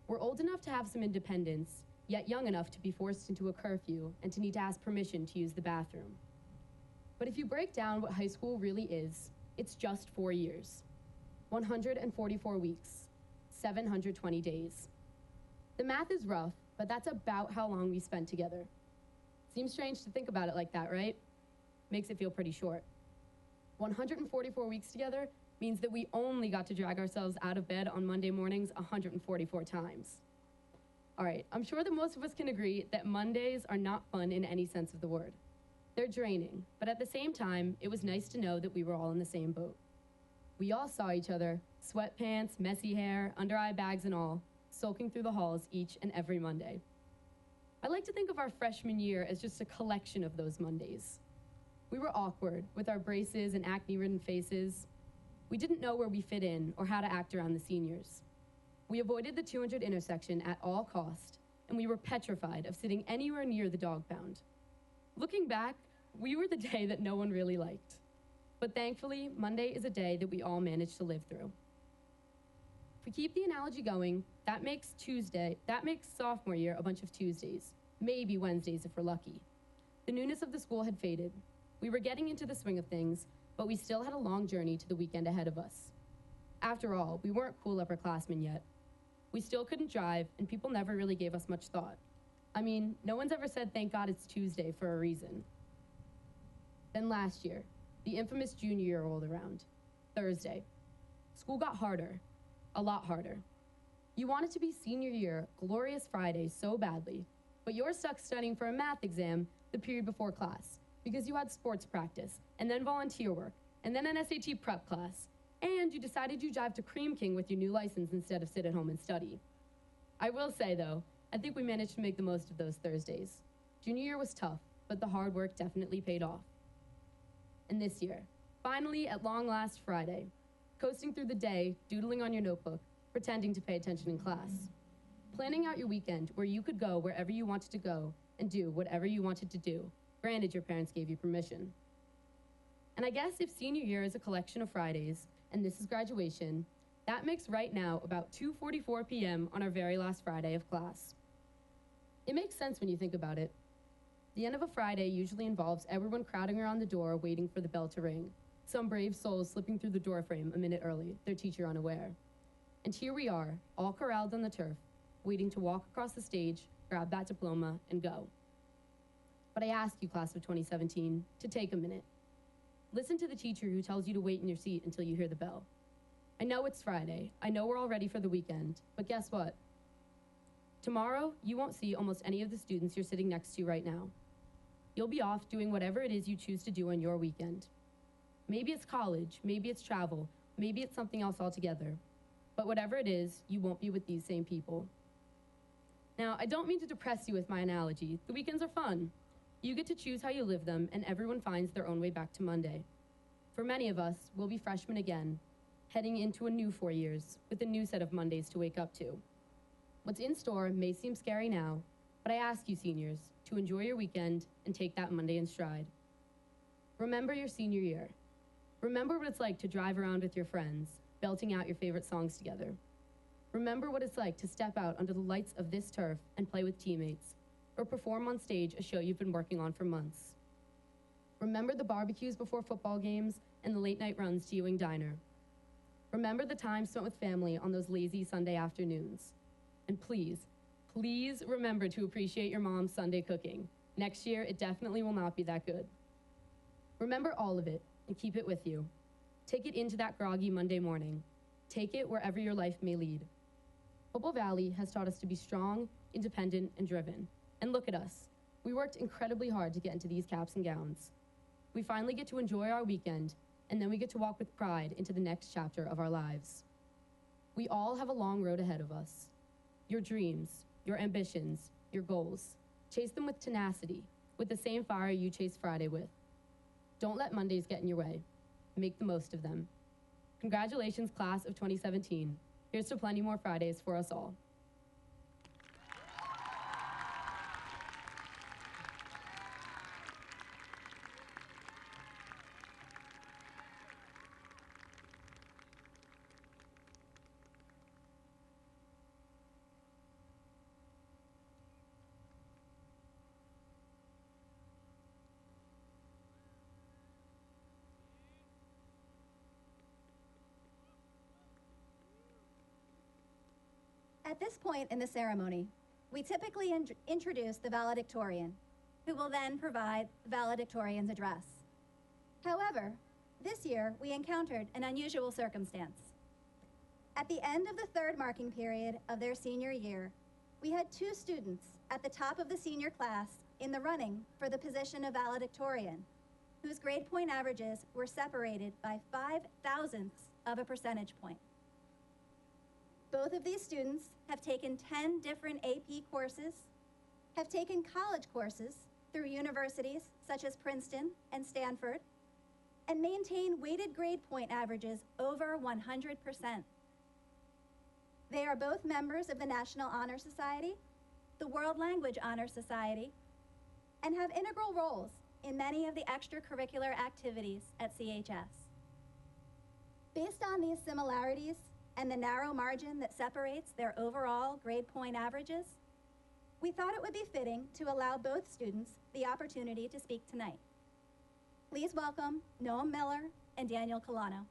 We're old enough to have some independence, yet young enough to be forced into a curfew and to need to ask permission to use the bathroom. But if you break down what high school really is, it's just 4 years, 144 weeks, 720 days. The math is rough, but that's about how long we spent together. Seems strange to think about it like that, right? Makes it feel pretty short. 144 weeks together means that we only got to drag ourselves out of bed on Monday mornings 144 times. All right, I'm sure that most of us can agree that Mondays are not fun in any sense of the word. They're draining, but at the same time, it was nice to know that we were all in the same boat. We all saw each other, sweatpants, messy hair, under-eye bags and all, sulking through the halls each and every Monday. I like to think of our freshman year as just a collection of those Mondays. We were awkward, with our braces and acne-ridden faces. We didn't know where we fit in or how to act around the seniors. We avoided the 200 intersection at all cost, and we were petrified of sitting anywhere near the dog pound. Looking back, we were the day that no one really liked. But thankfully, Monday is a day that we all managed to live through. If we keep the analogy going, that makes sophomore year a bunch of Tuesdays, maybe Wednesdays if we're lucky. The newness of the school had faded. We were getting into the swing of things, but we still had a long journey to the weekend ahead of us. After all, we weren't cool upperclassmen yet. We still couldn't drive, and people never really gave us much thought. I mean, no one's ever said thank God it's Tuesday for a reason. Then last year, the infamous junior year rolled around. Thursday. School got harder. A lot harder. You wanted to be senior year, glorious Friday so badly, but you're stuck studying for a math exam the period before class because you had sports practice, and then volunteer work, and then an SAT prep class, and you decided you jive to Cream King with your new license instead of sit at home and study. I will say, though, I think we managed to make the most of those Thursdays. Junior year was tough, but the hard work definitely paid off. And this year, finally, at long last Friday, coasting through the day, doodling on your notebook, pretending to pay attention in class. Planning out your weekend where you could go wherever you wanted to go and do whatever you wanted to do, granted your parents gave you permission. And I guess if senior year is a collection of Fridays, and this is graduation, that makes right now about 2:44 p.m. on our very last Friday of class. It makes sense when you think about it. The end of a Friday usually involves everyone crowding around the door waiting for the bell to ring, some brave souls slipping through the doorframe a minute early, their teacher unaware. And here we are, all corralled on the turf, waiting to walk across the stage, grab that diploma, and go. But I ask you, class of 2017, to take a minute. Listen to the teacher who tells you to wait in your seat until you hear the bell. I know it's Friday, I know we're all ready for the weekend, but guess what? Tomorrow, you won't see almost any of the students you're sitting next to right now. You'll be off doing whatever it is you choose to do on your weekend. Maybe it's college, maybe it's travel, maybe it's something else altogether. But whatever it is, you won't be with these same people. Now, I don't mean to depress you with my analogy. The weekends are fun. You get to choose how you live them, and everyone finds their own way back to Monday. For many of us, we'll be freshmen again, heading into a new 4 years, with a new set of Mondays to wake up to. What's in store may seem scary now, but I ask you seniors to enjoy your weekend and take that Monday in stride. Remember your senior year. Remember what it's like to drive around with your friends, belting out your favorite songs together. Remember what it's like to step out under the lights of this turf and play with teammates, or perform on stage a show you've been working on for months. Remember the barbecues before football games and the late night runs to Ewing Diner. Remember the time spent with family on those lazy Sunday afternoons. And please, please remember to appreciate your mom's Sunday cooking. Next year, it definitely will not be that good. Remember all of it and keep it with you. Take it into that groggy Monday morning. Take it wherever your life may lead. Hopewell Valley has taught us to be strong, independent, and driven. And look at us. We worked incredibly hard to get into these caps and gowns. We finally get to enjoy our weekend, and then we get to walk with pride into the next chapter of our lives. We all have a long road ahead of us. Your dreams, your ambitions, your goals. Chase them with tenacity, with the same fire you chase Friday with. Don't let Mondays get in your way. Make the most of them. Congratulations, class of 2017. Here's to plenty more Fridays for us all. At this point in the ceremony, we typically introduce the valedictorian, who will then provide the valedictorian's address. However, this year we encountered an unusual circumstance. At the end of the third marking period of their senior year, we had 2 students at the top of the senior class in the running for the position of valedictorian, whose grade point averages were separated by 0.005 of a percentage point. Both of these students have taken 10 different AP courses, have taken college courses through universities such as Princeton and Stanford, and maintain weighted grade point averages over 100%. They are both members of the National Honor Society, the World Language Honor Society, and have integral roles in many of the extracurricular activities at CHS. Based on these similarities, and the narrow margin that separates their overall grade point averages, we thought it would be fitting to allow both students the opportunity to speak tonight. Please welcome Noam Miller and Daniel Colano.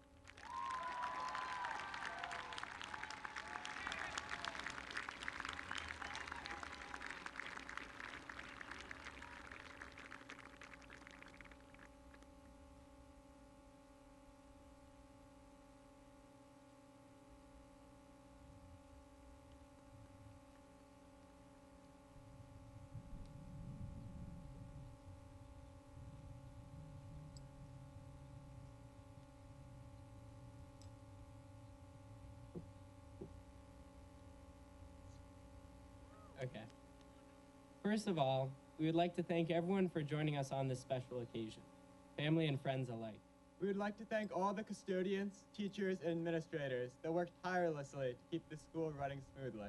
Okay. First of all, we would like to thank everyone for joining us on this special occasion, family and friends alike. We would like to thank all the custodians, teachers, and administrators that worked tirelessly to keep the school running smoothly.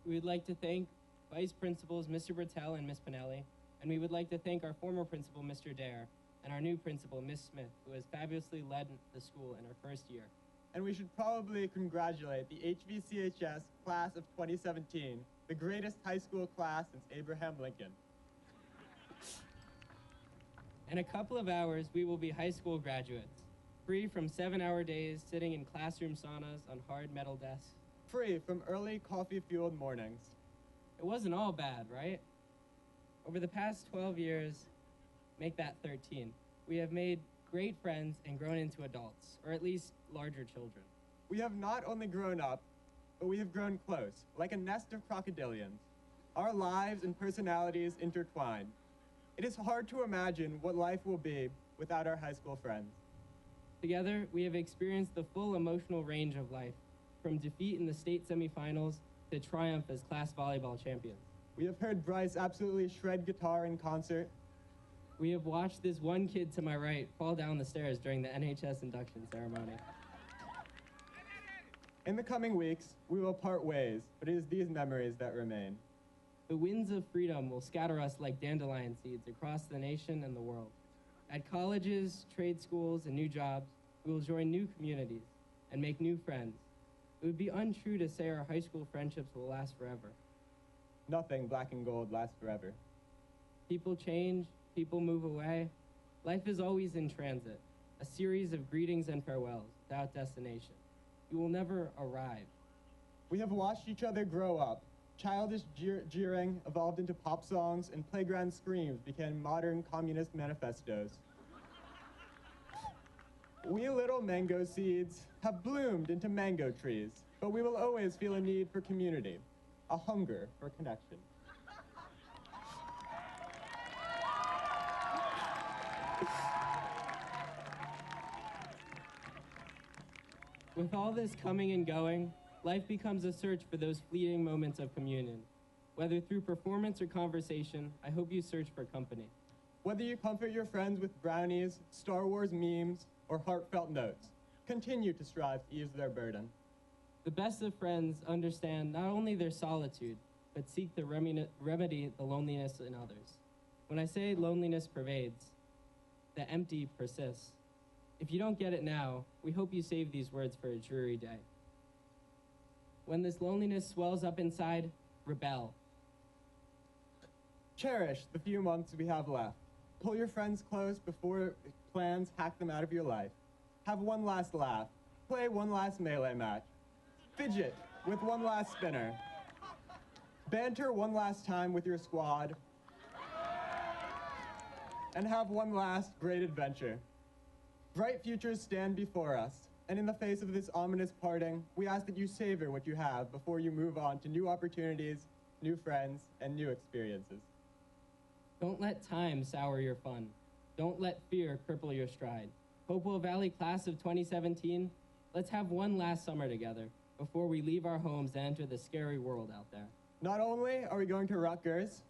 We would like to thank Vice Principals Mr. Bertel and Ms. Pinelli, and we would like to thank our former principal, Mr. Dare, and our new principal, Ms. Smith, who has fabulously led the school in her first year. And we should probably congratulate the HVCHS class of 2017, the greatest high school class since Abraham Lincoln. In a couple of hours, we will be high school graduates, free from 7-hour days sitting in classroom saunas on hard metal desks. Free from early coffee-fueled mornings. It wasn't all bad, right? Over the past 12 years, make that 13, we have made great friends and grown into adults, or at least larger children. We have not only grown up, but we have grown close, like a nest of crocodilians. Our lives and personalities intertwined. It is hard to imagine what life will be without our high school friends. Together, we have experienced the full emotional range of life, from defeat in the state semifinals to triumph as class volleyball champions. We have heard Bryce absolutely shred guitar in concert. We have watched this one kid to my right fall down the stairs during the NHS induction ceremony. In the coming weeks, we will part ways, but it is these memories that remain. The winds of freedom will scatter us like dandelion seeds across the nation and the world. At colleges, trade schools, and new jobs, we will join new communities and make new friends. It would be untrue to say our high school friendships will last forever. Nothing black and gold lasts forever. People change, people move away. Life is always in transit, a series of greetings and farewells without destination. You will never arrive. We have watched each other grow up. Childish jeering evolved into pop songs, and playground screams became modern communist manifestos. We little mango seeds have bloomed into mango trees, but we will always feel a need for community, a hunger for connection. With all this coming and going, life becomes a search for those fleeting moments of communion. Whether through performance or conversation, I hope you search for company. Whether you comfort your friends with brownies, Star Wars memes, or heartfelt notes, continue to strive to ease their burden. The best of friends understand not only their solitude, but seek to remedy the loneliness in others. When I say loneliness pervades, the empty persists. If you don't get it now, we hope you save these words for a dreary day. When this loneliness swells up inside, rebel. Cherish the few months we have left. Pull your friends close before plans hack them out of your life. Have one last laugh. Play one last melee match. Fidget with one last spinner. Banter one last time with your squad. And have one last great adventure. Bright futures stand before us, and in the face of this ominous parting, we ask that you savor what you have before you move on to new opportunities, new friends, and new experiences. Don't let time sour your fun. Don't let fear cripple your stride. Hopewell Valley class of 2017, let's have one last summer together before we leave our homes and enter the scary world out there. Not only are we going to Rutgers,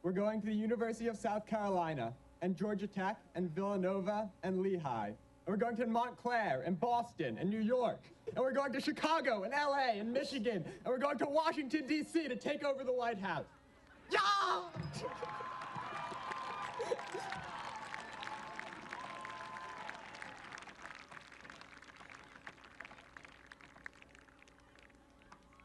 we're going to the University of South Carolina, and Georgia Tech, and Villanova, and Lehigh. And we're going to Montclair, and Boston, and New York. And we're going to Chicago, and LA, and Michigan. And we're going to Washington, D.C. to take over the White House. Yeah!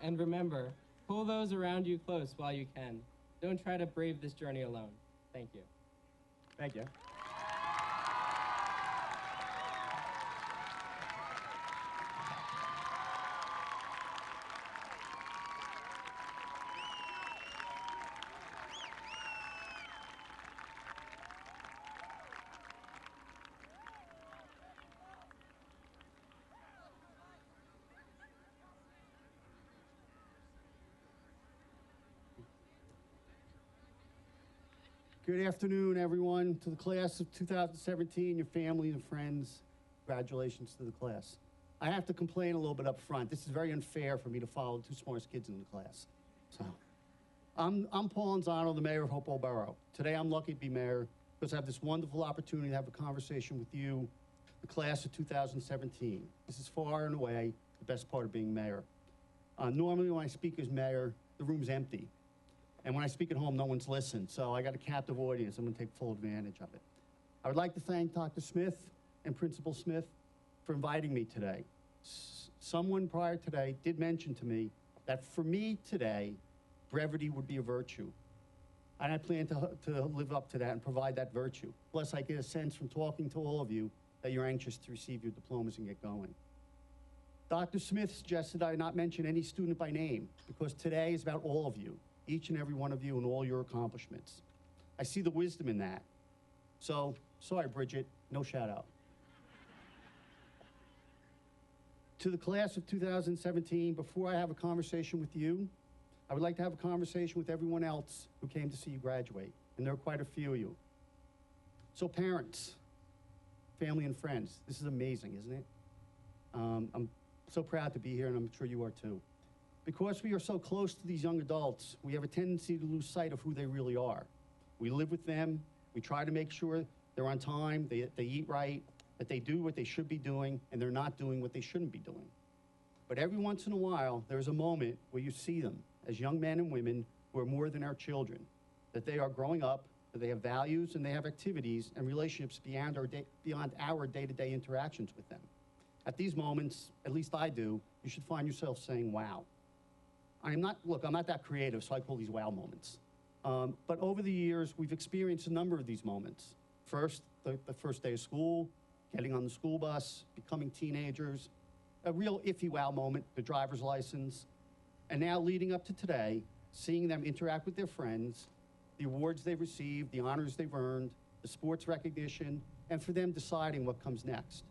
And remember, pull those around you close while you can. Don't try to brave this journey alone. Thank you. Thank you. Good afternoon, everyone. To the class of 2017, your family and friends, congratulations to the class. I have to complain a little bit up front. This is very unfair for me to follow the two smartest kids in the class. So, I'm Paul Anzano, the mayor of Hopewell Borough. Today I'm lucky to be mayor because I have this wonderful opportunity to have a conversation with you, the class of 2017. This is far and away the best part of being mayor. Normally when I speak as mayor, the room's empty. And when I speak at home, no one's listened. So I got a captive audience. I'm going to take full advantage of it. I would like to thank Dr. Smith and Principal Smith for inviting me today. Someone prior today did mention to me that for me today, brevity would be a virtue. And I plan to live up to that and provide that virtue. Plus, I get a sense from talking to all of you that you're anxious to receive your diplomas and get going. Dr. Smith suggested I not mention any student by name because today is about all of you, each and every one of you and all your accomplishments. I see the wisdom in that. So, sorry, Bridget, no shout out. To the class of 2017, before I have a conversation with you, I would like to have a conversation with everyone else who came to see you graduate, and there are quite a few of you. So parents, family and friends, this is amazing, isn't it? I'm so proud to be here, and I'm sure you are too. Because we are so close to these young adults, we have a tendency to lose sight of who they really are. We live with them, we try to make sure they're on time, they eat right, that they do what they should be doing, and they're not doing what they shouldn't be doing. But every once in a while, there's a moment where you see them as young men and women who are more than our children, that they are growing up, that they have values and they have activities and relationships beyond our day-to-day interactions with them. At these moments, at least I do, you should find yourself saying, wow. I'm not that creative, so I call these wow moments. But over the years, we've experienced a number of these moments. First, the first day of school, getting on the school bus, becoming teenagers, a real iffy wow moment, the driver's license, and now leading up to today, seeing them interact with their friends, the awards they've received, the honors they've earned, the sports recognition, and for them deciding what comes next.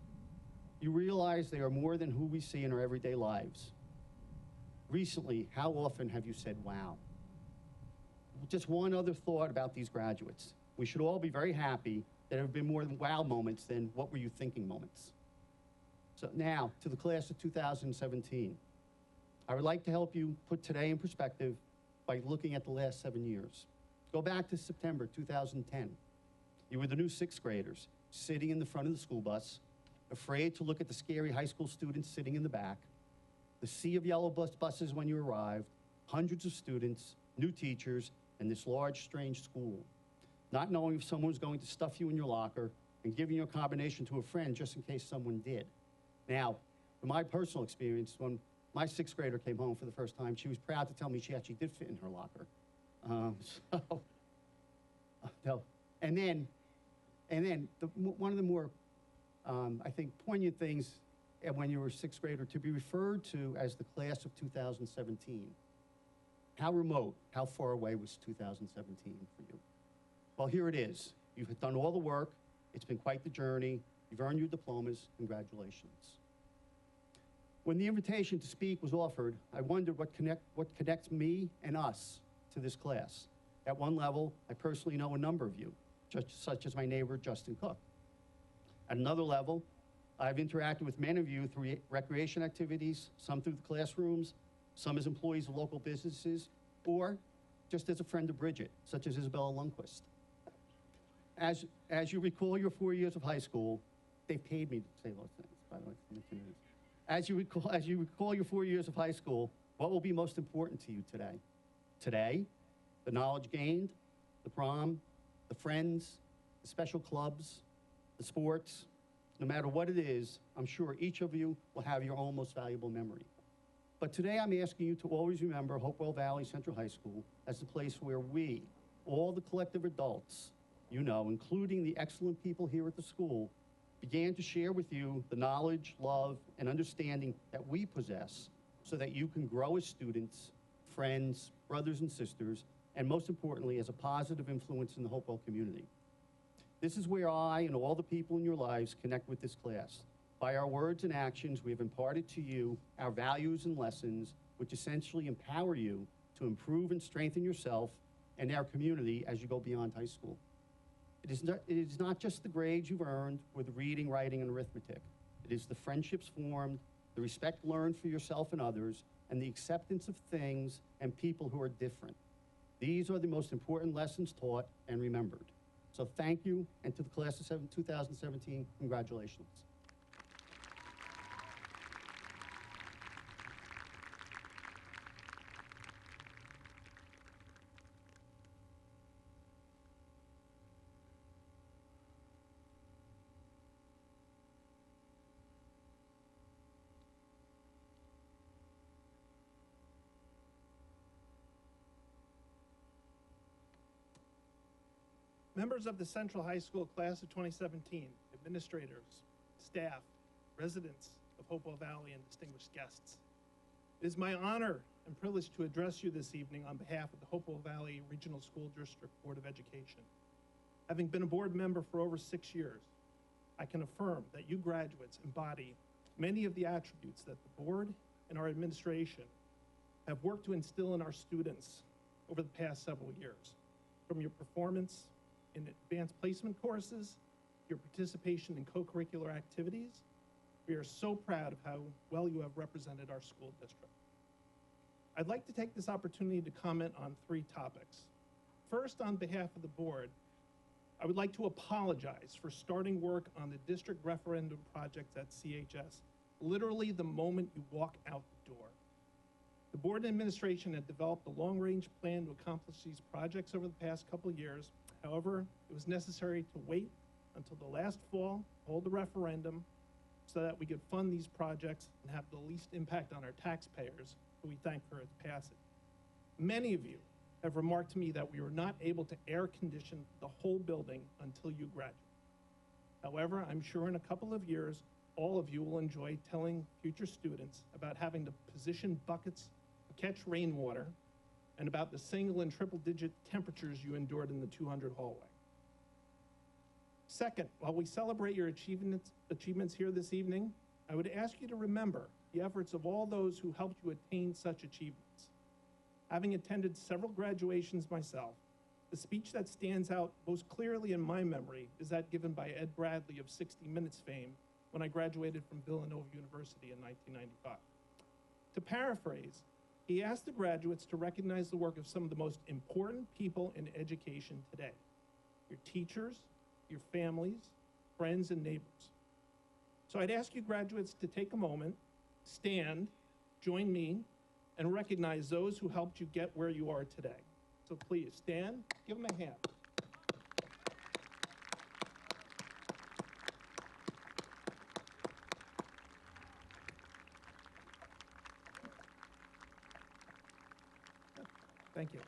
You realize they are more than who we see in our everyday lives. Recently, how often have you said, wow? Just one other thought about these graduates. We should all be very happy that there have been more than wow moments than what were you thinking moments. So now, to the class of 2017. I would like to help you put today in perspective by looking at the last 7 years. Go back to September 2010. You were the new sixth graders, sitting in the front of the school bus, afraid to look at the scary high school students sitting in the back, the sea of yellow buses when you arrived, hundreds of students, new teachers, and this large, strange school. Not knowing if someone was going to stuff you in your locker and giving you a combination to a friend just in case someone did. Now, from my personal experience, when my sixth grader came home for the first time, she was proud to tell me she actually did fit in her locker. And then one of the more, I think, poignant things when you were a sixth grader to be referred to as the class of 2017. How remote, how far away was 2017 for you? Well, here it is. You've done all the work. It's been quite the journey. You've earned your diplomas. Congratulations. When the invitation to speak was offered, I wondered what connects me and us to this class. At one level, I personally know a number of you, such as my neighbor, Justin Cook. At another level, I've interacted with many of you through recreation activities, some through the classrooms, some as employees of local businesses, or just as a friend of Bridget, such as Isabella Lundquist. As you recall your 4 years of high school, they paid me to say those things, by the way. As you recall your 4 years of high school, what will be most important to you today? Today, the knowledge gained, the prom, the friends, the special clubs, the sports. No matter what it is, I'm sure each of you will have your own most valuable memory. But today I'm asking you to always remember Hopewell Valley Central High School as the place where we, all the collective adults, you know, including the excellent people here at the school, began to share with you the knowledge, love, and understanding that we possess so that you can grow as students, friends, brothers and sisters, and most importantly, as a positive influence in the Hopewell community. This is where I and all the people in your lives connect with this class. By our words and actions, we have imparted to you our values and lessons, which essentially empower you to improve and strengthen yourself and our community as you go beyond high school. It is not just the grades you've earned or the reading, writing, and arithmetic. It is the friendships formed, the respect learned for yourself and others, and the acceptance of things and people who are different. These are the most important lessons taught and remembered. So thank you, and to the class of 2017, congratulations. Members of the Central High School class of 2017, administrators, staff, residents of Hopewell Valley, and distinguished guests. It is my honor and privilege to address you this evening on behalf of the Hopewell Valley Regional School District Board of Education. Having been a board member for over 6 years, I can affirm that you graduates embody many of the attributes that the board and our administration have worked to instill in our students over the past several years. From your performance in advanced placement courses, your participation in co-curricular activities, we are so proud of how well you have represented our school district. I'd like to take this opportunity to comment on 3 topics. First, on behalf of the board, I would like to apologize for starting work on the district referendum project at CHS literally the moment you walk out the door. The board and administration had developed a long-range plan to accomplish these projects over the past couple of years. However, it was necessary to wait until the last fall, hold the referendum, so that we could fund these projects and have the least impact on our taxpayers, who we thank for its passage. Many of you have remarked to me that we were not able to air condition the whole building until you graduate. However, I'm sure in a couple of years, all of you will enjoy telling future students about having to position buckets to catch rainwater and about the single and triple digit temperatures you endured in the 200 hallway. Second, while we celebrate your achievements here this evening, I would ask you to remember the efforts of all those who helped you attain such achievements. Having attended several graduations myself, the speech that stands out most clearly in my memory is that given by Ed Bradley of 60 Minutes fame when I graduated from Villanova University in 1995. To paraphrase, he asked the graduates to recognize the work of some of the most important people in education today: your teachers, your families, friends, and neighbors. So I'd ask you graduates to take a moment, stand, join me, and recognize those who helped you get where you are today. So please stand, give them a hand. Thank you.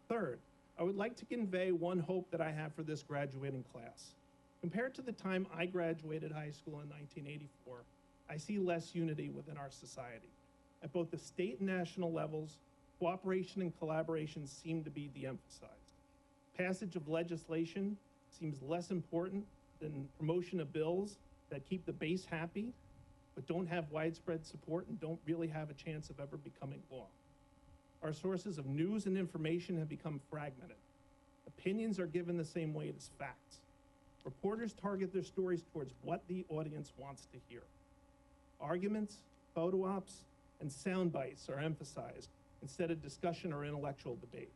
Third, I would like to convey one hope that I have for this graduating class. Compared to the time I graduated high school in 1984, I see less unity within our society. At both the state and national levels, cooperation and collaboration seem to be de-emphasized. Passage of legislation seems less important than promotion of bills that keep the base happy, but don't have widespread support and don't really have a chance of ever becoming law. Our sources of news and information have become fragmented. Opinions are given the same weight as facts. Reporters target their stories towards what the audience wants to hear. Arguments, photo ops, and sound bites are emphasized instead of discussion or intellectual debate.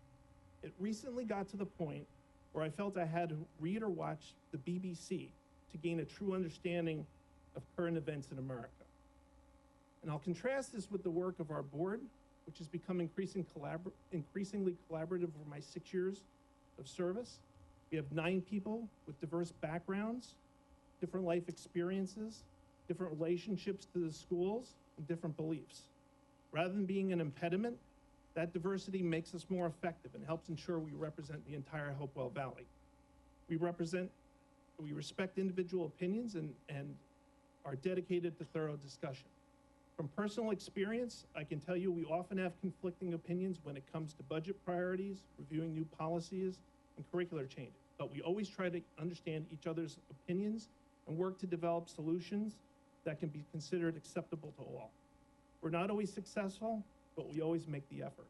It recently got to the point where I felt I had to read or watch the BBC to gain a true understanding of current events in America. And I'll contrast this with the work of our board, which has become increasingly collaborative over my 6 years of service. We have 9 people with diverse backgrounds, different life experiences, different relationships to the schools, and different beliefs. Rather than being an impediment, that diversity makes us more effective and helps ensure we represent the entire Hopewell Valley. We respect individual opinions and are dedicated to thorough discussion. From personal experience, I can tell you we often have conflicting opinions when it comes to budget priorities, reviewing new policies, and curricular changes. But we always try to understand each other's opinions and work to develop solutions that can be considered acceptable to all. We're not always successful, but we always make the effort.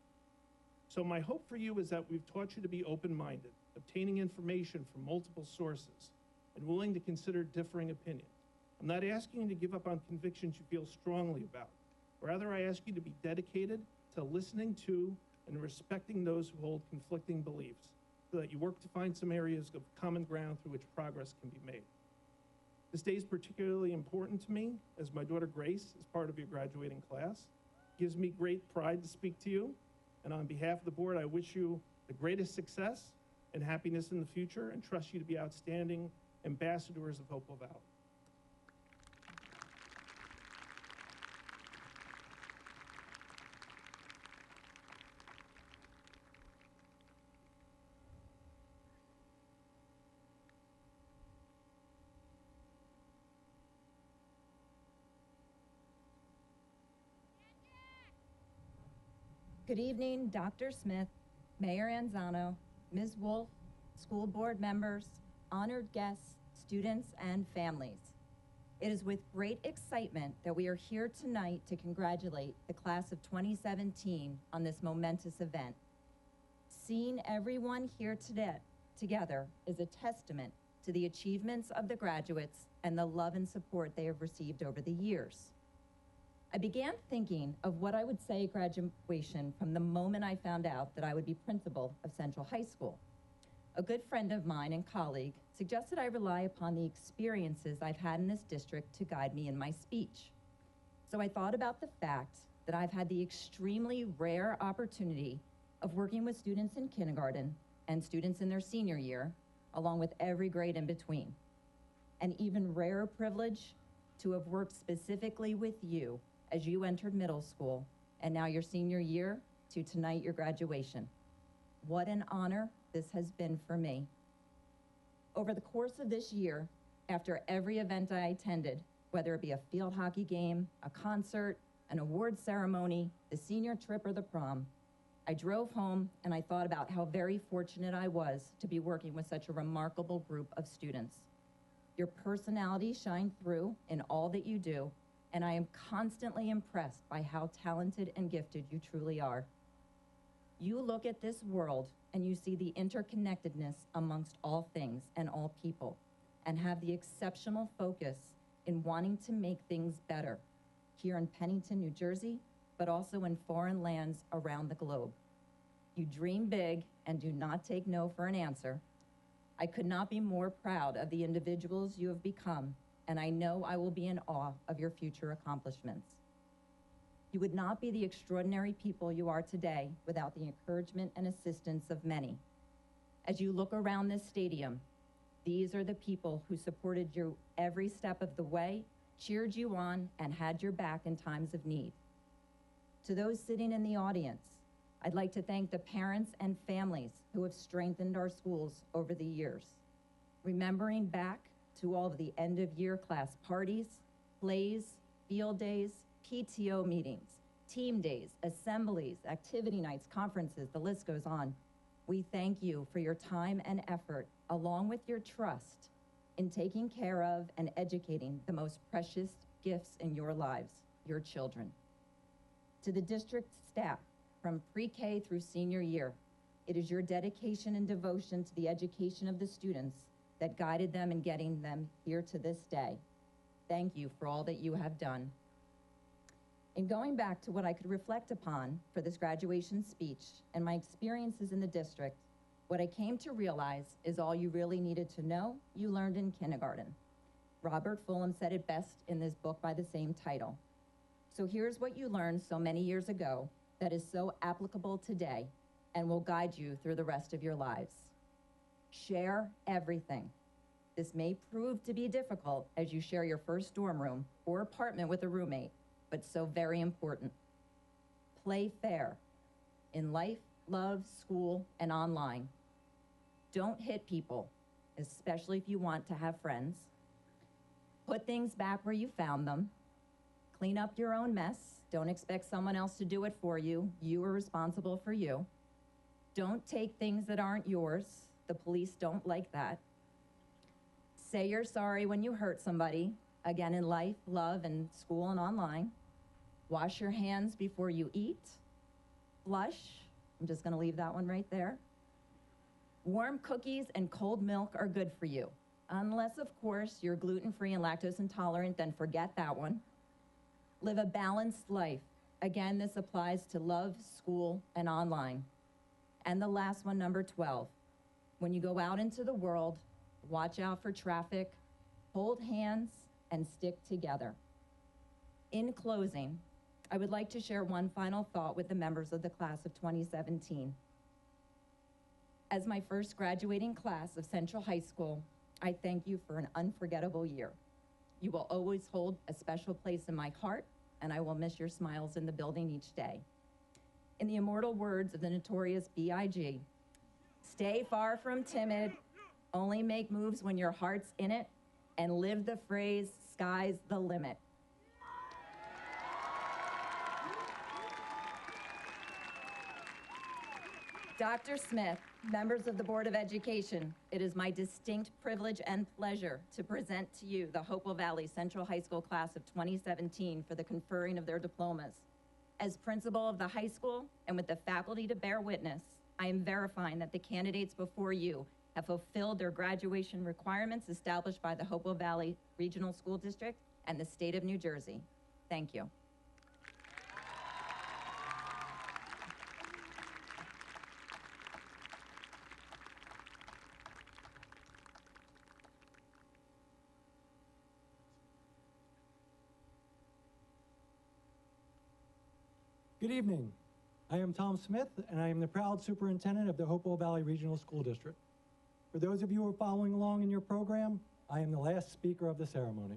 So my hope for you is that we've taught you to be open-minded, obtaining information from multiple sources, and willing to consider differing opinions. I'm not asking you to give up on convictions you feel strongly about, Rather, I ask you to be dedicated to listening to and respecting those who hold conflicting beliefs, so that you work to find some areas of common ground through which progress can be made. This day is particularly important to me as my daughter Grace is part of your graduating class. It gives me great pride to speak to you, and on behalf of the board, I wish you the greatest success and happiness in the future and trust you to be outstanding ambassadors of Hopewell Valley. Good evening, Dr. Smith, Mayor Anzano, Ms. Wolf, school board members, honored guests, students, and families. It is with great excitement that we are here tonight to congratulate the class of 2017 on this momentous event. Seeing everyone here today together is a testament to the achievements of the graduates and the love and support they have received over the years. I began thinking of what I would say at graduation from the moment I found out that I would be principal of Central High School. A good friend of mine and colleague suggested I rely upon the experiences I've had in this district to guide me in my speech. So I thought about the fact that I've had the extremely rare opportunity of working with students in kindergarten and students in their senior year, along with every grade in between. An even rarer privilege to have worked specifically with you as you entered middle school, and now your senior year to tonight your graduation. What an honor this has been for me. Over the course of this year, after every event I attended, whether it be a field hockey game, a concert, an award ceremony, the senior trip, or the prom, I drove home and I thought about how very fortunate I was to be working with such a remarkable group of students. Your personalities shine through in all that you do, and I am constantly impressed by how talented and gifted you truly are. You look at this world and you see the interconnectedness amongst all things and all people, and have the exceptional focus in wanting to make things better here in Pennington, New Jersey, but also in foreign lands around the globe. You dream big and do not take no for an answer. I could not be more proud of the individuals you have become, and I know I will be in awe of your future accomplishments. You would not be the extraordinary people you are today without the encouragement and assistance of many. As you look around this stadium, these are the people who supported you every step of the way, cheered you on, and had your back in times of need. To those sitting in the audience, I'd like to thank the parents and families who have strengthened our schools over the years. Remembering back to all of the end-of-year class parties, plays, field days, PTO meetings, team days, assemblies, activity nights, conferences, the list goes on. We thank you for your time and effort, along with your trust in taking care of and educating the most precious gifts in your lives, your children. To the district staff, from pre-K through senior year, it is your dedication and devotion to the education of the students that guided them in getting them here to this day. Thank you for all that you have done. In going back to what I could reflect upon for this graduation speech and my experiences in the district, what I came to realize is all you really needed to know, you learned in kindergarten. Robert Fulham said it best in this book by the same title. So here's what you learned so many years ago that is so applicable today and will guide you through the rest of your lives. Share everything. This may prove to be difficult as you share your first dorm room or apartment with a roommate, but so very important. Play fair in life, love, school, and online. Don't hit people, especially if you want to have friends. Put things back where you found them. Clean up your own mess. Don't expect someone else to do it for you. You are responsible for you. Don't take things that aren't yours. The police don't like that. Say you're sorry when you hurt somebody, again in life, love, and school and online. Wash your hands before you eat. Flush. I'm just gonna leave that one right there. Warm cookies and cold milk are good for you. Unless, of course, you're gluten-free and lactose intolerant, then forget that one. Live a balanced life Again, this applies to love, school, and online. And the last one, number 12. When you go out into the world, watch out for traffic, hold hands, and stick together. In closing, I would like to share one final thought with the members of the class of 2017. As my first graduating class of Central High School, I thank you for an unforgettable year. You will always hold a special place in my heart, and I will miss your smiles in the building each day. In the immortal words of the notorious B.I.G., stay far from timid, only make moves when your heart's in it, and live the phrase, sky's the limit. Dr. Smith, members of the Board of Education, it is my distinct privilege and pleasure to present to you the Hopewell Valley Central High School class of 2017 for the conferring of their diplomas. As principal of the high school and with the faculty to bear witness, I am verifying that the candidates before you have fulfilled their graduation requirements established by the Hopewell Valley Regional School District and the state of New Jersey. Thank you. Good evening. I am Tom Smith, and I am the proud superintendent of the Hopewell Valley Regional School District. For those of you who are following along in your program, I am the last speaker of the ceremony.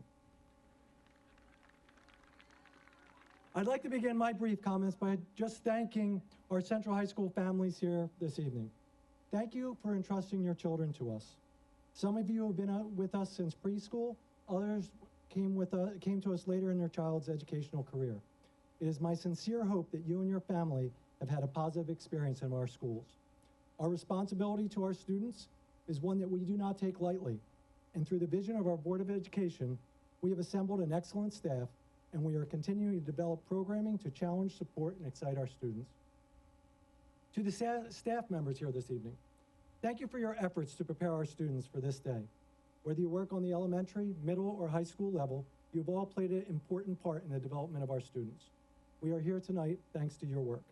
I'd like to begin my brief comments by just thanking our Central High School families here this evening. Thank you for entrusting your children to us. Some of you have been with us since preschool, others came to us later in their child's educational career. It is my sincere hope that you and your family have had a positive experience in our schools. Our responsibility to our students is one that we do not take lightly, and through the vision of our Board of Education, we have assembled an excellent staff, and we are continuing to develop programming to challenge, support, and excite our students. To the staff members here this evening, thank you for your efforts to prepare our students for this day. Whether you work on the elementary, middle, or high school level, you've all played an important part in the development of our students. We are here tonight thanks to your work.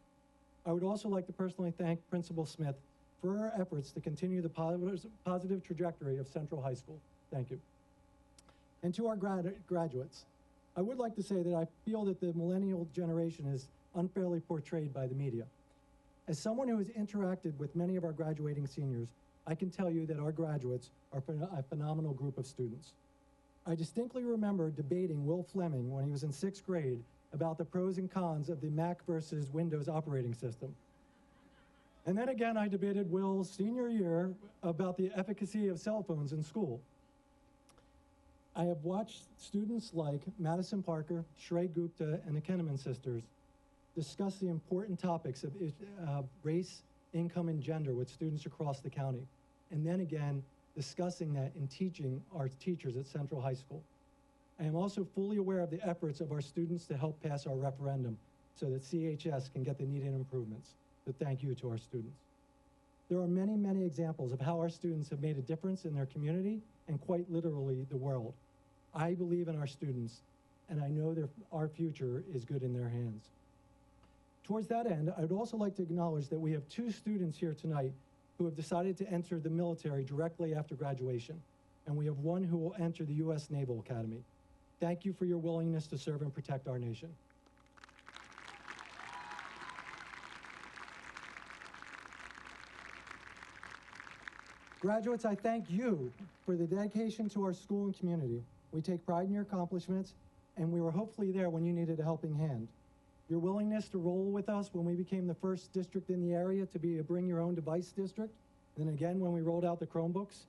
I would also like to personally thank Principal Smith for her efforts to continue the positive trajectory of Central High School. Thank you. And to our graduates, I would like to say that I feel that the millennial generation is unfairly portrayed by the media. As someone who has interacted with many of our graduating seniors, I can tell you that our graduates are a phenomenal group of students. I distinctly remember debating Will Fleming when he was in 6th grade about the pros and cons of the Mac versus Windows operating system. And then again, I debated Will's senior year about the efficacy of cell phones in school. I have watched students like Madison Parker, Shrey Gupta, and the Kenneman sisters discuss the important topics of race, income, and gender with students across the county. And then again, discussing that in teaching our teachers at Central High School. I am also fully aware of the efforts of our students to help pass our referendum so that CHS can get the needed improvements. So thank you to our students. There are many, many examples of how our students have made a difference in their community and quite literally the world. I believe in our students, and I know our future is good in their hands. Towards that end, I would also like to acknowledge that we have 2 students here tonight who have decided to enter the military directly after graduation, and we have one who will enter the U.S. Naval Academy. Thank you for your willingness to serve and protect our nation. Graduates, I thank you for the dedication to our school and community. We take pride in your accomplishments, and we were hopefully there when you needed a helping hand. Your willingness to roll with us when we became the first district in the area to be a bring your own device district, and then again when we rolled out the Chromebooks,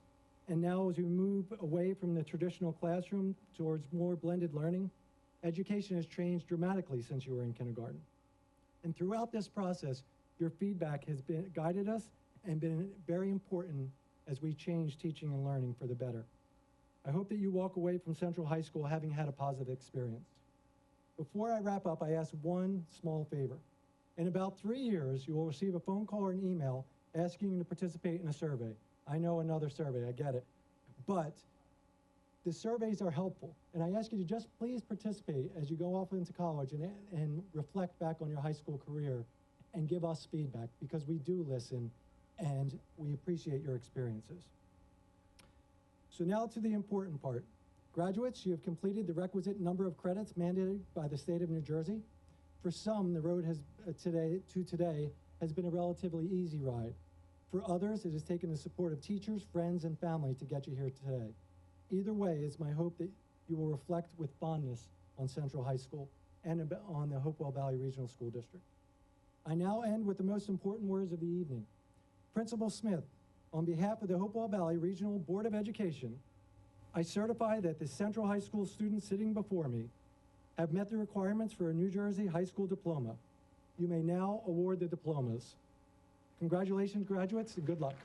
and now as we move away from the traditional classroom towards more blended learning, education has changed dramatically since you were in kindergarten. And throughout this process, your feedback has guided us and been very important as we change teaching and learning for the better. I hope that you walk away from Central High School having had a positive experience. Before I wrap up, I ask one small favor. In about 3 years, you will receive a phone call or an email asking you to participate in a survey. I know another survey, I get it. But The surveys are helpful, and I ask you to just please participate as you go off into college and reflect back on your high school career and give us feedback, because we do listen and we appreciate your experiences. So now to the important part. Graduates, you have completed the requisite number of credits mandated by the state of New Jersey. For some, the road today has been a relatively easy ride. For others, it has taken the support of teachers, friends, and family to get you here today. Either way, it's my hope that you will reflect with fondness on Central High School and on the Hopewell Valley Regional School District. I now end with the most important words of the evening. Principal Smith, on behalf of the Hopewell Valley Regional Board of Education, I certify that the Central High School students sitting before me have met the requirements for a New Jersey high school diploma. You may now award the diplomas. Congratulations, graduates, and good luck.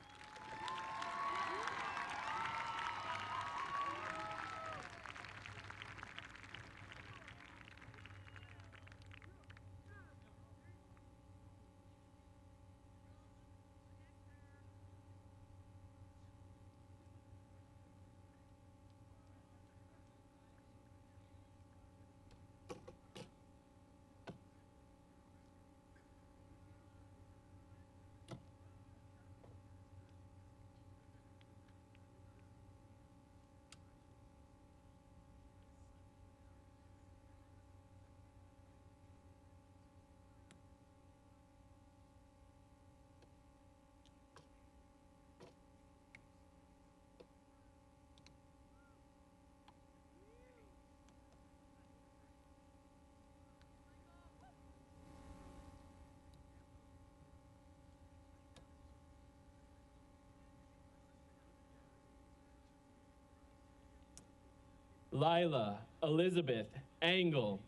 Lila Elizabeth Engel.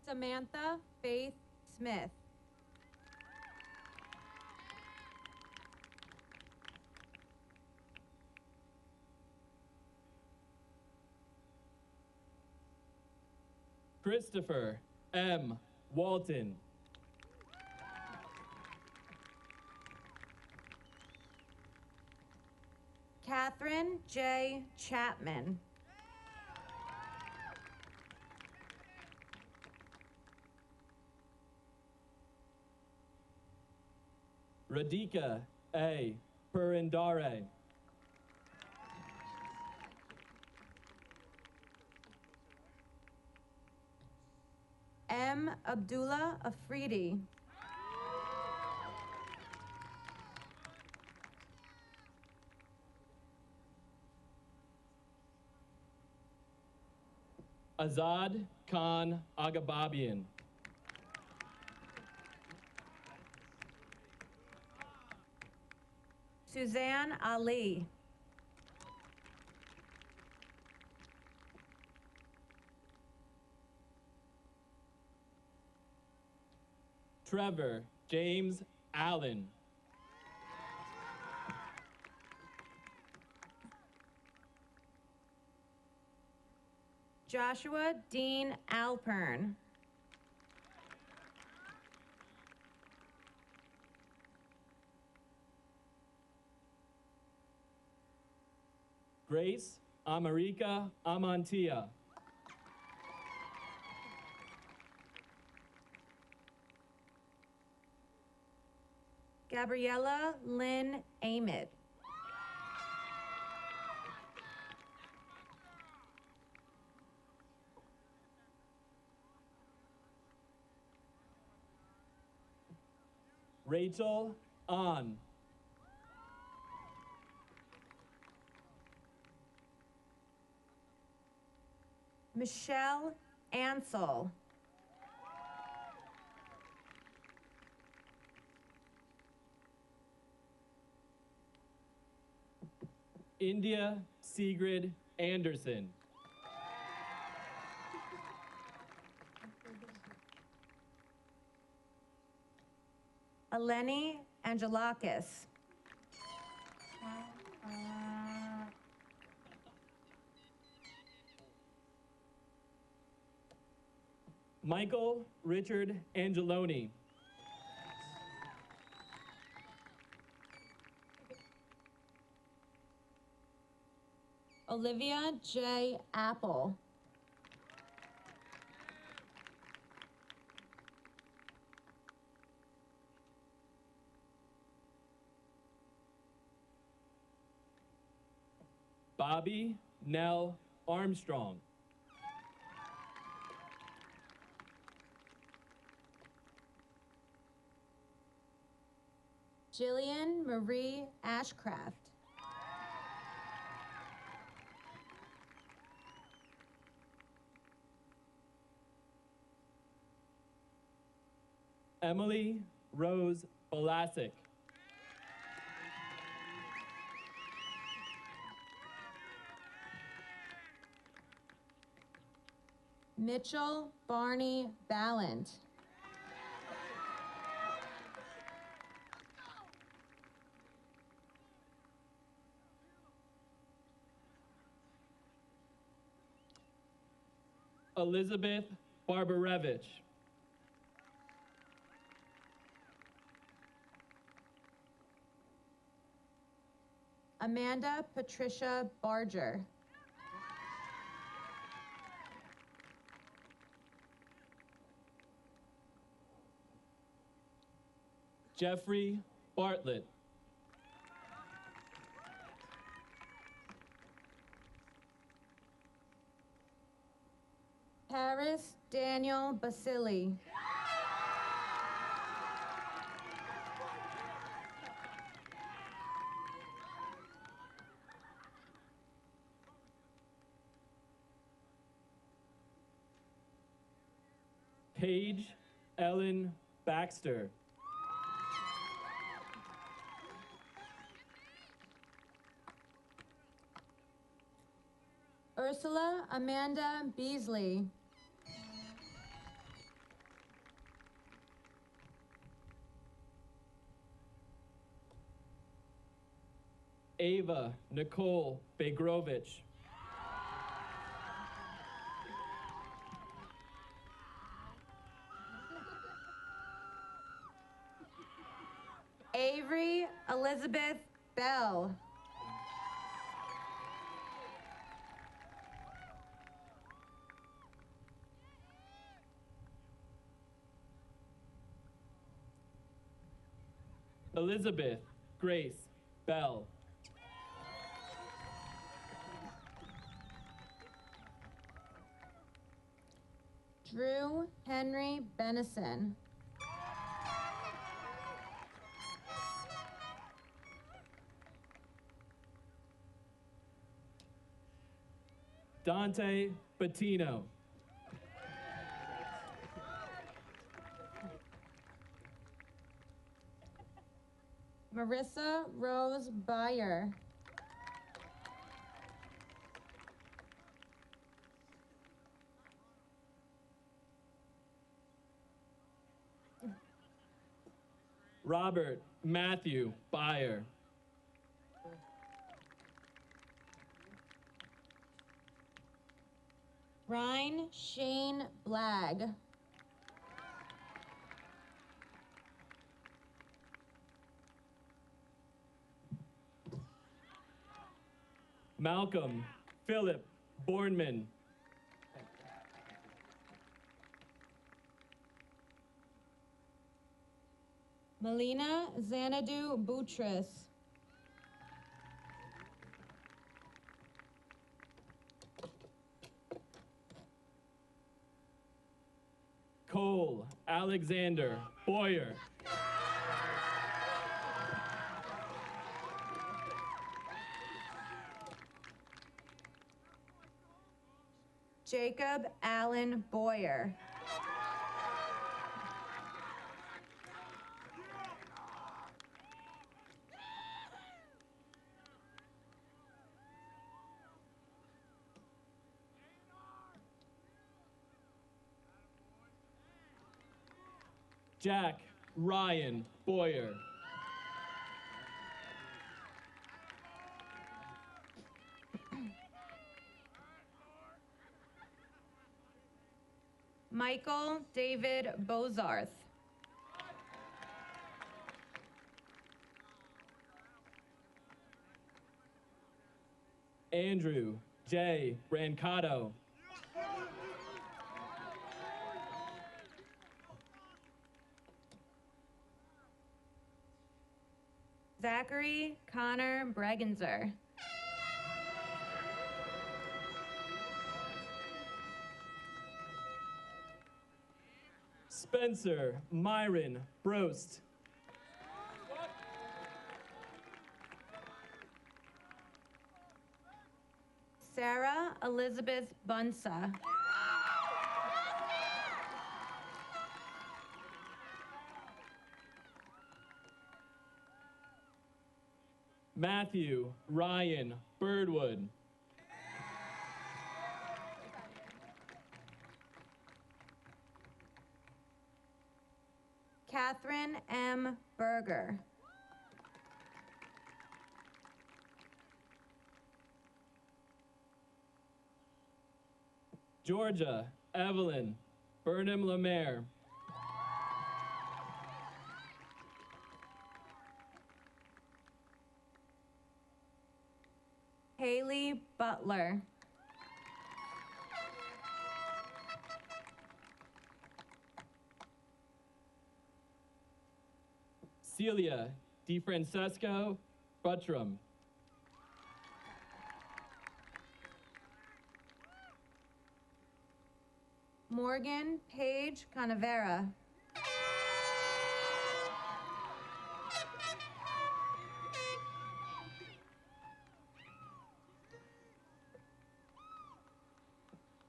Samantha Faith Smith. Christopher M. Walton. Catherine J. Chapman. Radhika A. Purandare. M. Abdullah Afridi. Azad Khan Agababian. Suzanne Ali. Trevor James Allen. Joshua Dean Alpern. Grace America Amantia. Gabriella Lynn Amit. Rachel An. Michelle Ansel. India Sigrid Anderson. Eleni Angelakis. Michael Richard Angeloni. Olivia J. Apple. Bobby Nell Armstrong. Jillian Marie Ashcraft. Emily Rose Balasic. Mitchell Barney Ballant. Elizabeth Barbarevich. Amanda Patricia Barger. Jeffrey Bartlett. Paris Daniel Basili. Paige Ellen Baxter. Ursula Amanda Beasley. Ava Nicole Begrovich. Avery Elizabeth Bell. Elizabeth Grace Bell. Drew Henry Benison. Dante Bettino. Marissa Rose Byer. Robert Matthew Byer. Ryan Shane Blagg. Malcolm Philip Bourneman. Melina Xanadu Boutros. Cole Alexander Boyer. Jacob Allen Boyer. Jack Ryan Boyer. Michael David Bozarth. Andrew J. Brancato. Zachary Connor Bregenzer. Spencer Myron Brost. Sarah Elizabeth Bunsa. Matthew Ryan Birdwood. Catherine M. Berger. Georgia Evelyn Burnham Lemaire. Haley Butler. Celia DiFrancesco Buttram. Morgan Page Canavera.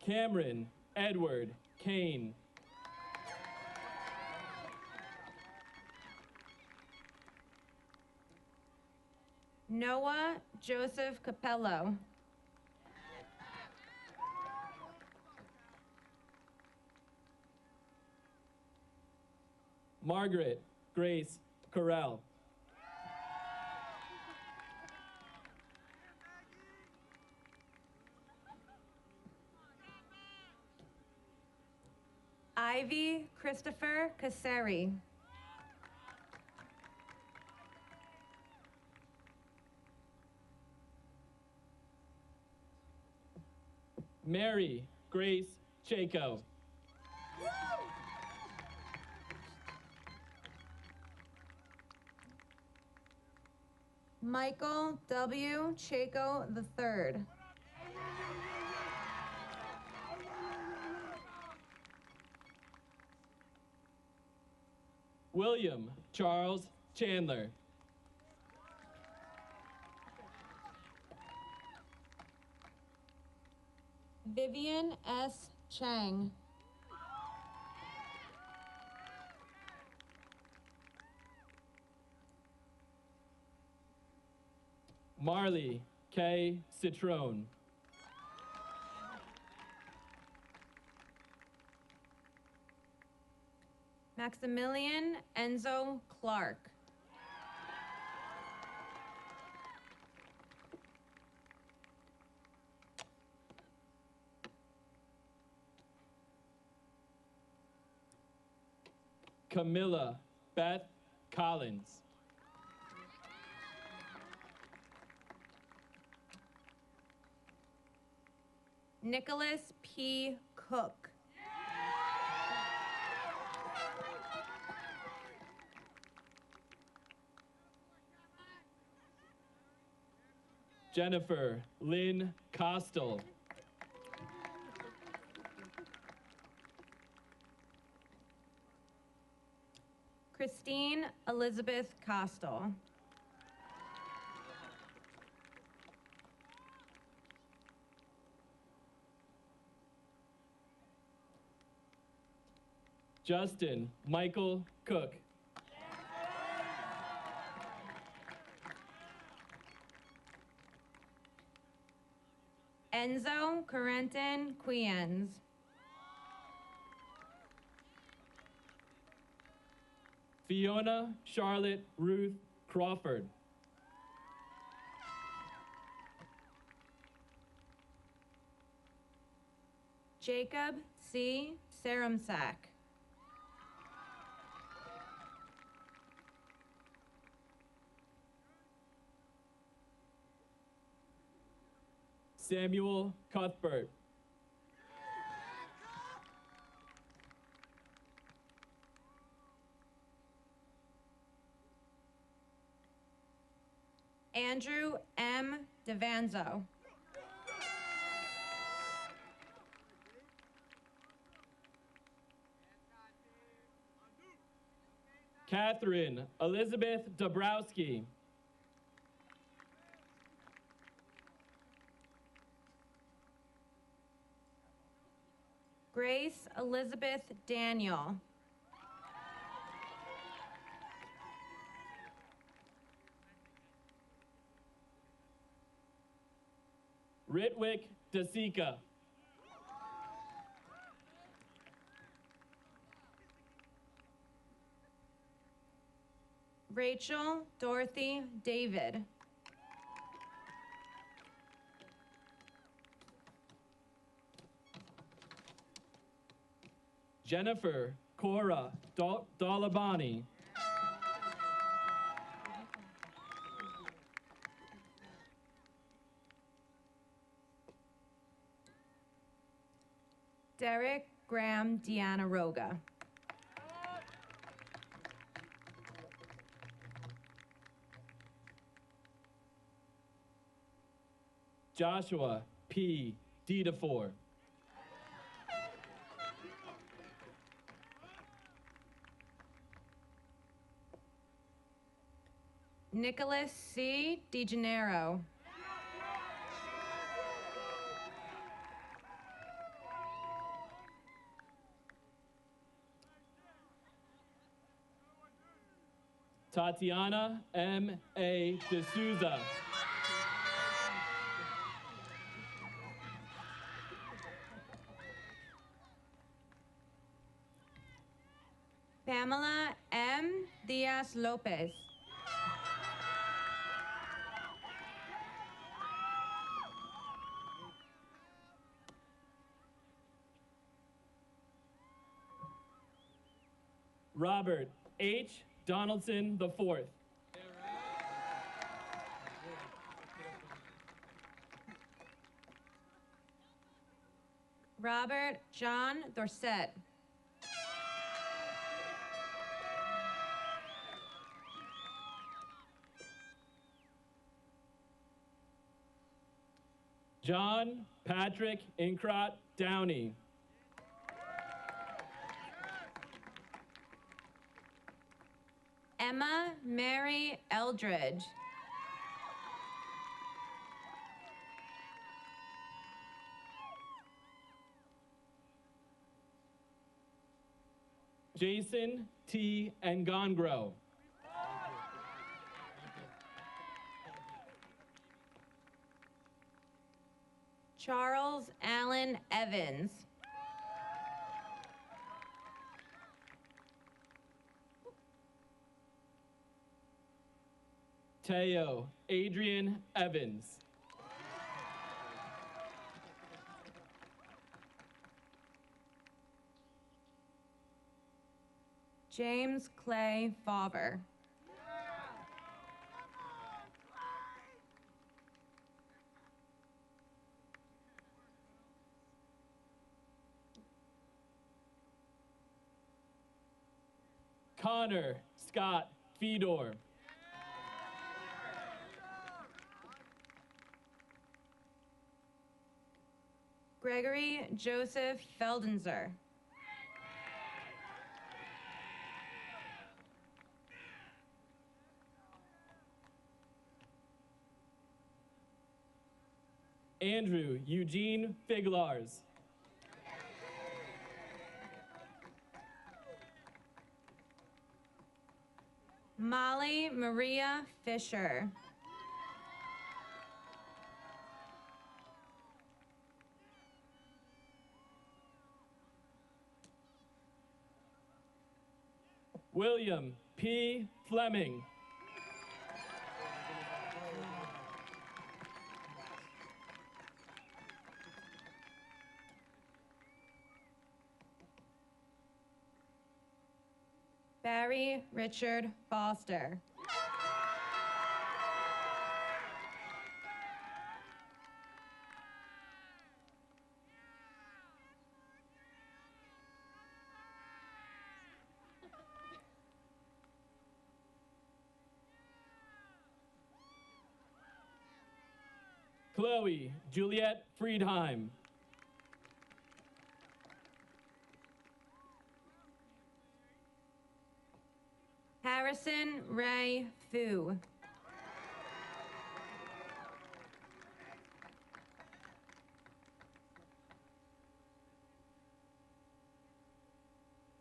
Cameron Edward Kane. Noah Joseph Capello. Margaret Grace Corral. Ivy Christopher Caseri. Mary Grace Chaco. Michael W. Chaco III. William Charles Chandler. Vivian S. Chang. Marley K. Citrone. Maximilian Enzo Clark. Camilla Beth Collins. Nicholas P. Cook. Jennifer Lynn Costel. Christine Elizabeth Costel. Justin Michael Cook. Enzo Corentin Quiens. Fiona Charlotte Ruth Crawford. Jacob C. Saramsak. Samuel Cuthbert. Andrew M. Devanzo. Catherine Elizabeth Dabrowski. Grace Elizabeth Daniel. Ritwick DeSika. Rachel Dorothy David. Jennifer Cora Dalabani. Derek Graham Deanna Roga. Joshua P. Dedefor. Nicholas C. DeGennaro. Tatiana M. A. D'Souza. Pamela M. Diaz Lopez. Robert H. Donaldson IV. Robert John Dorset. John Patrick Incrot Downey. Emma Mary Eldridge. Jason T. Ngongro. Charles Allen Evans. Teo Adrian Evans. James Clay Fauver. Connor Scott Fedor. Gregory Joseph Feldenzer. Andrew Eugene Figlars. Molly Maria Fisher. William P. Fleming. Barry Richard Foster. Chloe Juliet Friedheim. Harrison Ray Fu.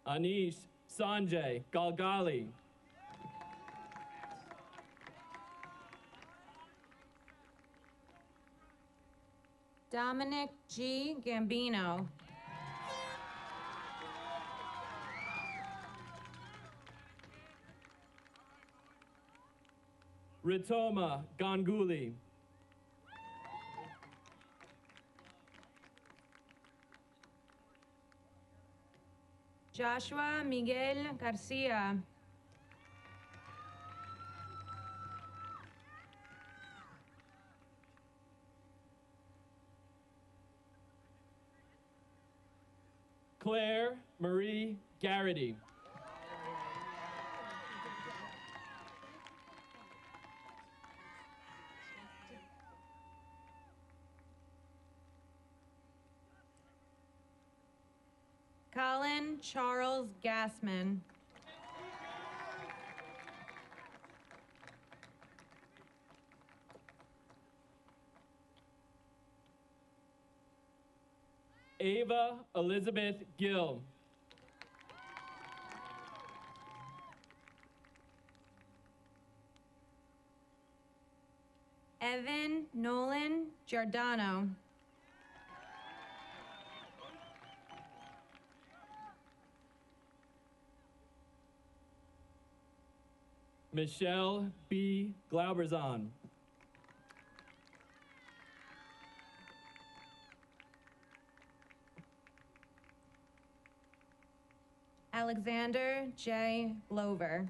Anish Sanjay Galgali. Dominic G. Gambino. Ritoma Ganguly. Joshua Miguel Garcia. Claire Marie Garrity. Colin Charles Gassman. Ava Elizabeth Gill. Evan Nolan Giordano. Michelle B. Glauberzahn. Alexander J. Glover.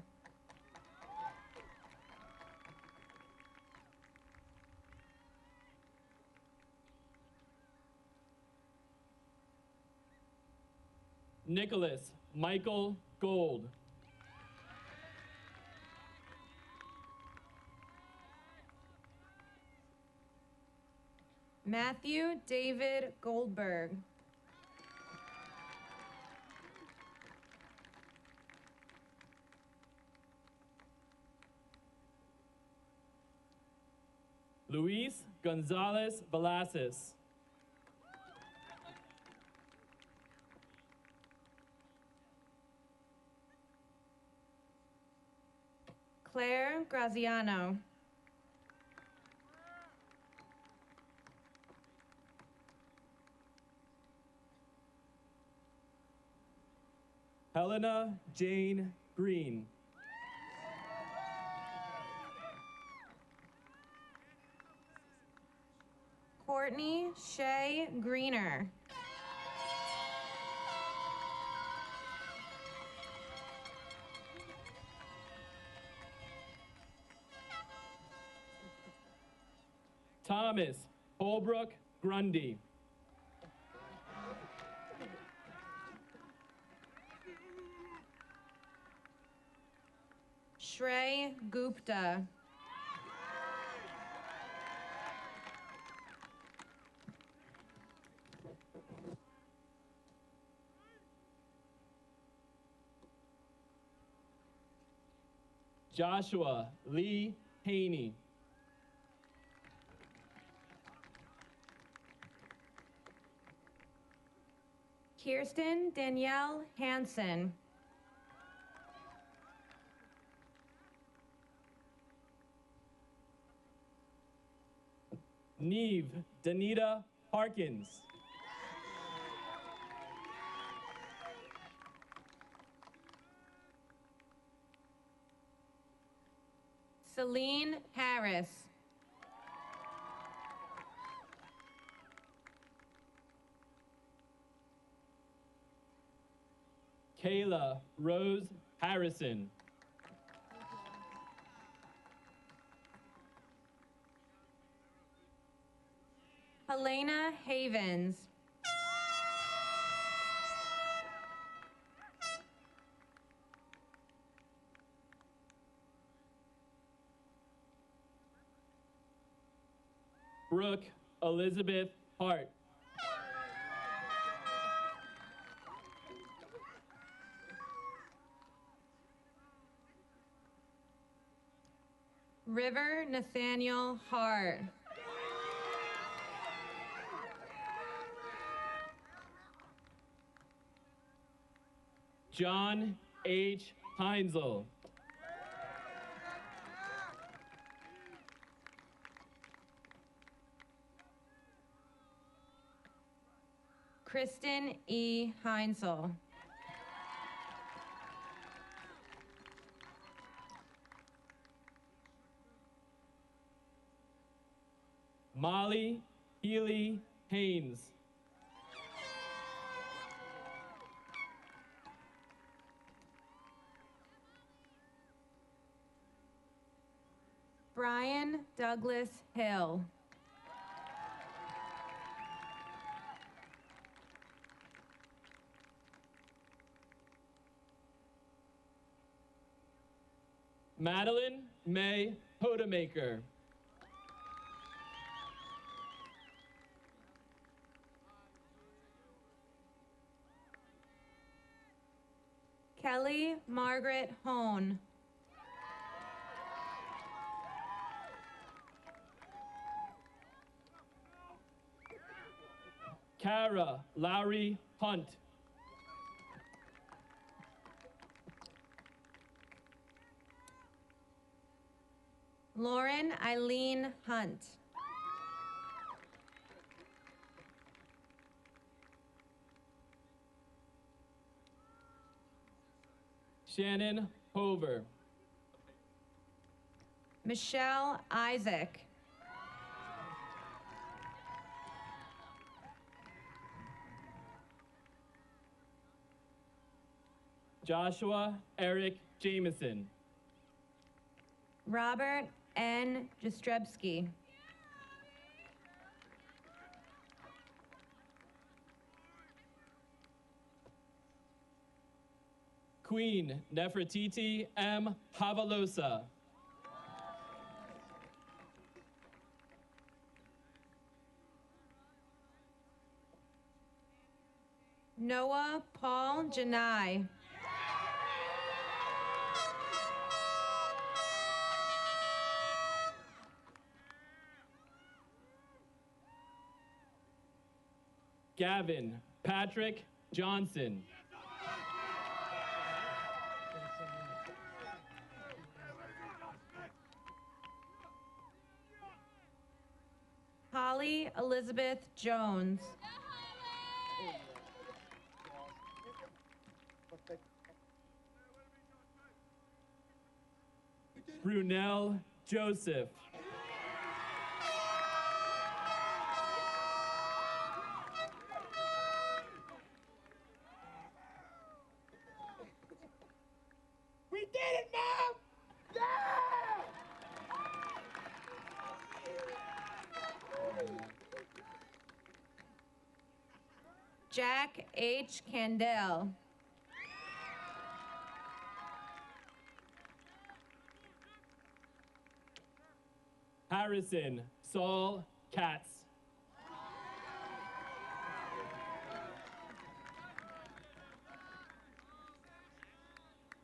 Nicholas Michael Gold. Matthew David Goldberg. Luis Gonzalez Velasquez. Claire Graziano. Helena Jane Green. Courtney Shea Greener. Thomas Holbrook Grundy. Shrey Gupta. Joshua Lee Haney. Kirsten Danielle Hansen. Neve Danita Harkins. Celine Harris. Kayla Rose Harrison. Helena Havens. Brooke Elizabeth Hart. River Nathaniel Hart. John H. Heinzel. Kristen E. Heinzel. Molly Healy Haynes. Brian Douglas Hill. Madeline May Hodemaker. Kelly Margaret Hone. Kara Lowry Hunt. Lauren Eileen Hunt. Shannon Hover. Michelle Isaac. Joshua Eric Jameson. Robert N. Jastrzebski. Queen Nefertiti M. Havalosa. Noah Paul Janai. Gavin Patrick Johnson. Holly Elizabeth Jones. Brunel Joseph. We did it, Mom! Yeah! Jack H. Candell. Harrison Saul Katz.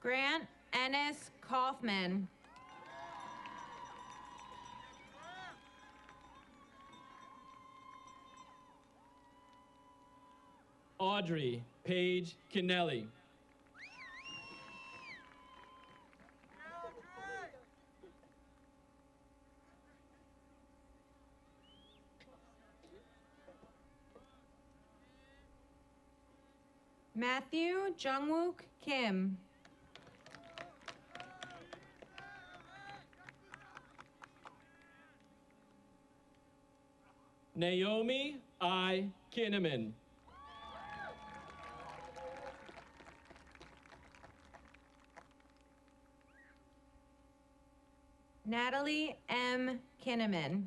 Grant Ennis Kaufman. Audrey Paige Kennelly. Matthew Jungwook Kim. Naomi I. Kinnaman. Natalie M. Kinnaman.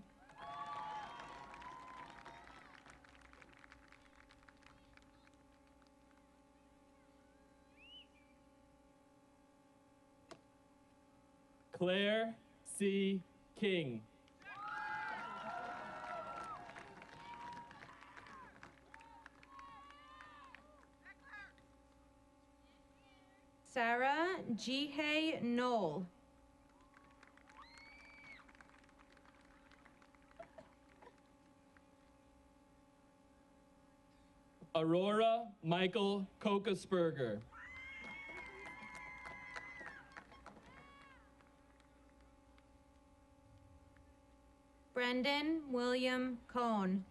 Claire C. King. Sarah Jihei Knoll. Aurora Michael Kokesberger. Brendan William Cohn.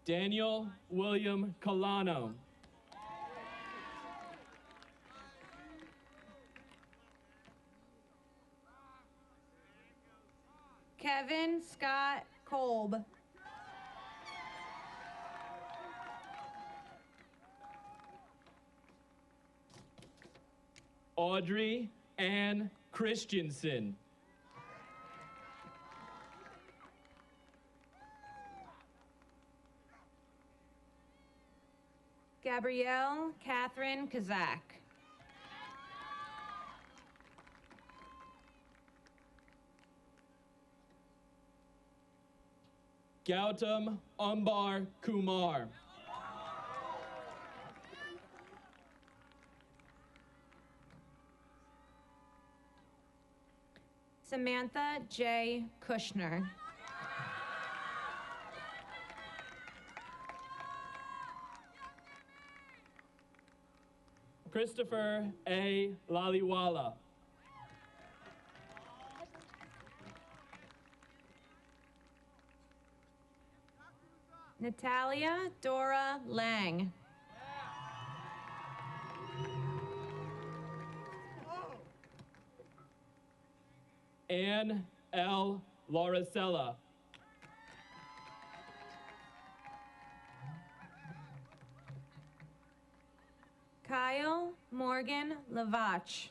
Daniel William Colano. Kevin Scott Kolb. Audrey Ann Christensen. Gabrielle Catherine Kazak. Gautam Ambar Kumar. Samantha J. Kushner. Christopher A. Laliwala. Natalia Dora Lang. Ann L. Lauricella. Kyle Morgan Lavach.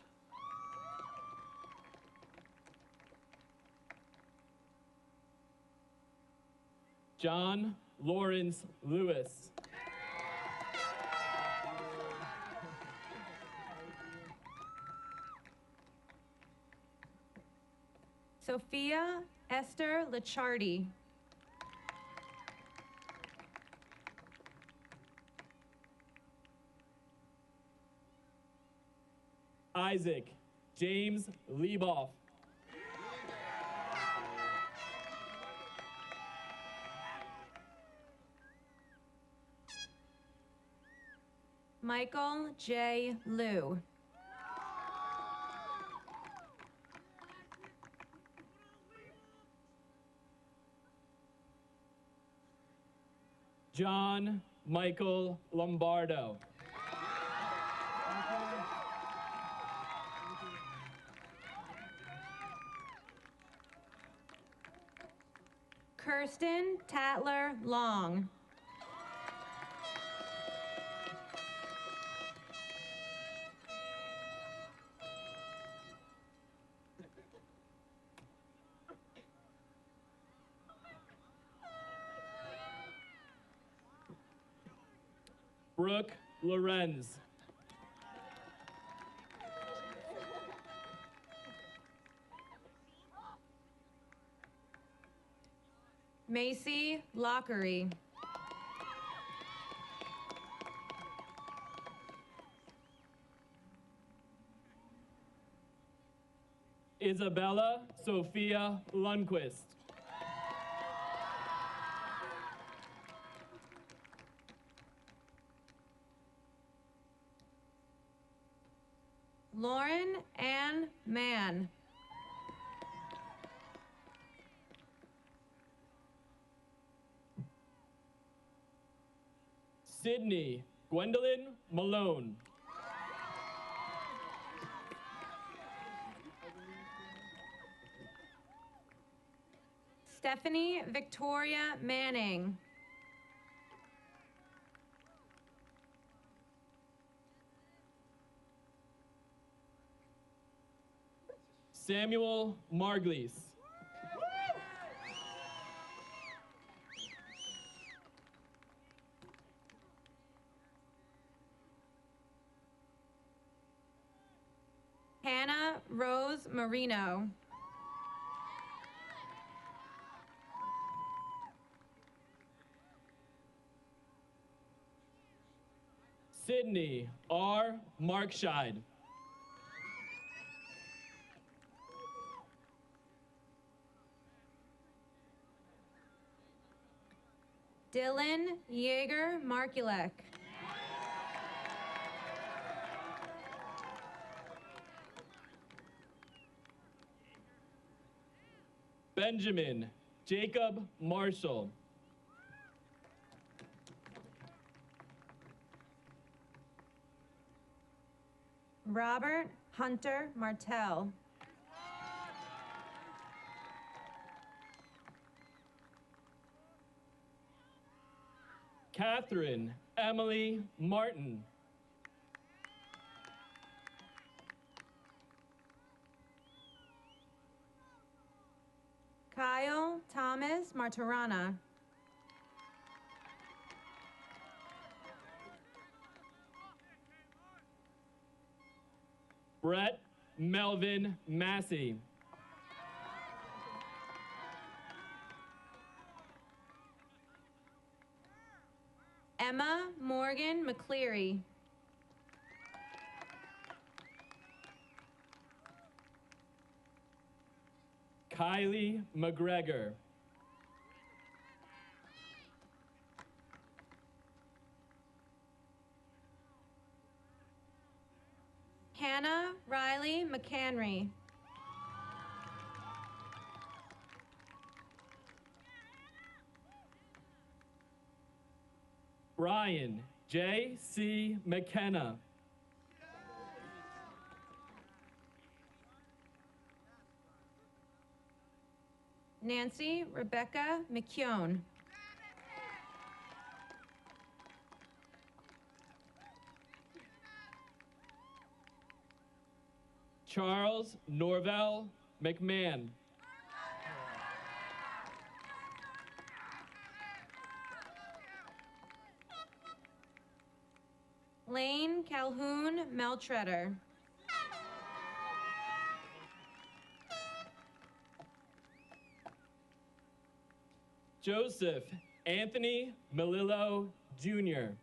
John Lawrence Lewis. Sophia Esther Lichardi. Isaac James Lieboff. Michael J. Liu. John Michael Lombardo. Kirsten Tatler Long. Brooke Lorenz. Macy Lockery. Isabella Sophia Lundquist. Lauren Ann Mann. Sydney Gwendolyn Malone. Stephanie Victoria Manning. Samuel Marglis. Hannah Rose Marino. Sydney R. Markscheid. Dylan Yeager Markulek. Benjamin Jacob Marshall. Robert Hunter Martell. Catherine Emily Martin. Kyle Thomas Martirana. Brett Melvin Massey. Emma Morgan McCleary. Kylie McGregor. Hannah Riley McHenry. Brian J.C. McKenna. Nancy Rebecca McKeown. Charles Norvell McMahon. Lane Calhoun Meltretter. Joseph Anthony Melillo Jr.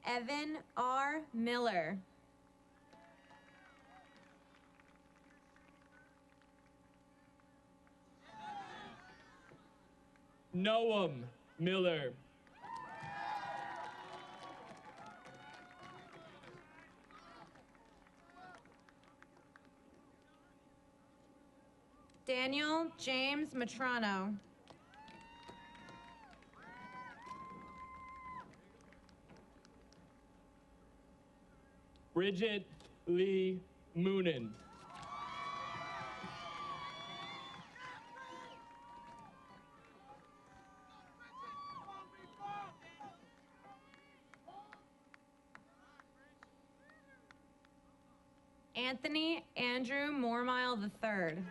Evan R. Miller. Noam Miller. Daniel James Matrano. Bridget Lee Moonen. Anthony Andrew Mormile III.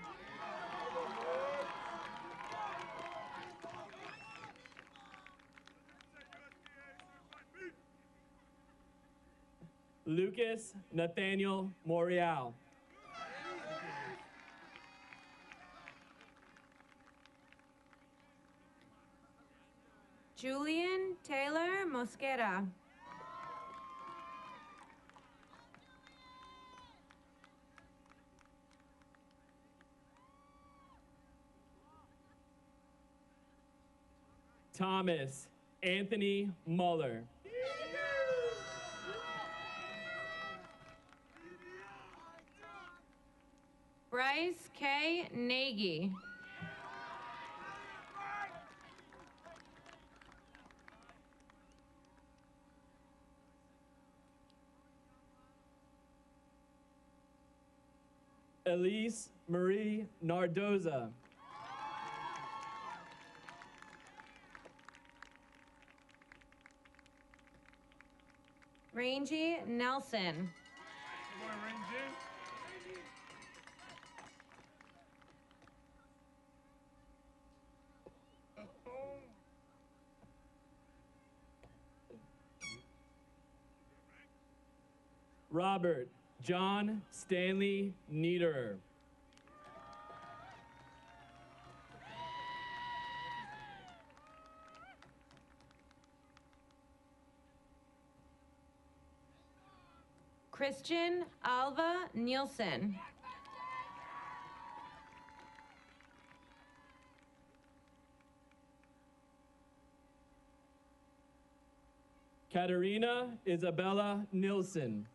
Lucas Nathaniel Morial. Julian Taylor Mosquera. Thomas Anthony Muller. Bryce K. Nagy. Elise Marie Nardoza. Rangy Nelson. Robert John Stanley Niederer. Christian Alva Nielsen. Katerina Isabella Nilsson.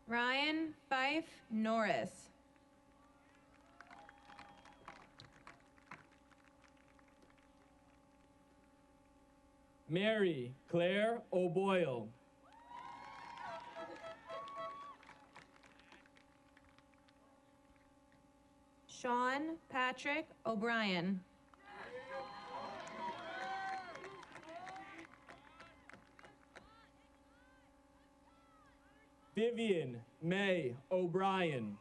Ryan Fife Norris. Mary Claire O'Boyle. Sean Patrick O'Brien. Vivian May O'Brien.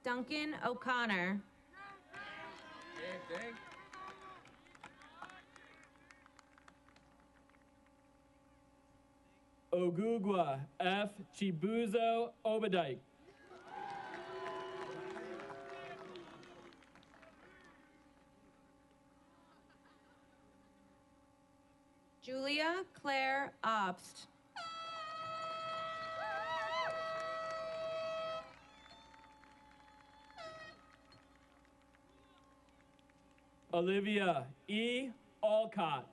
Duncan O'Connor. Ogugwa F. Chibuzo Obadike. Julia Claire Obst. Olivia E. Alcott.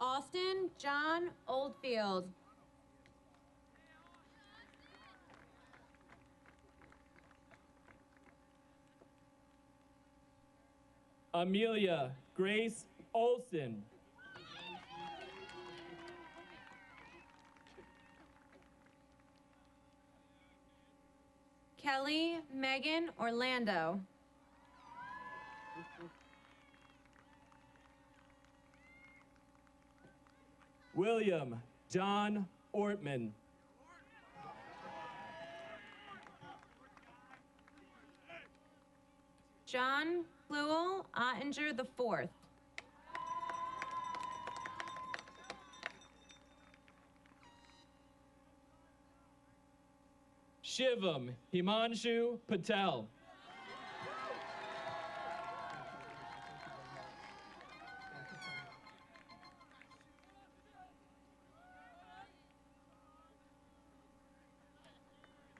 Austin John Oldfield. Amelia Grace Olson. Kelly Megan Orlando. William John Ortman. John Plewell Ottinger IV. Shivam Himanshu Patel.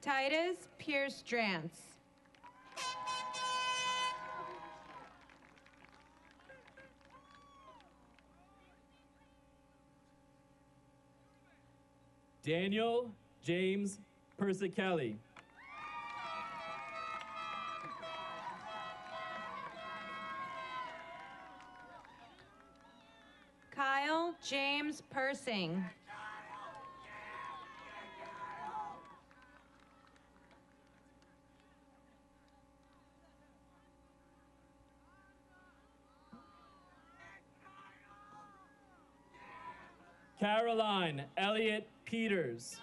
Titus Pierce Drance. Daniel James Persicelli. Kyle James Persing. Caroline Elliott Peters.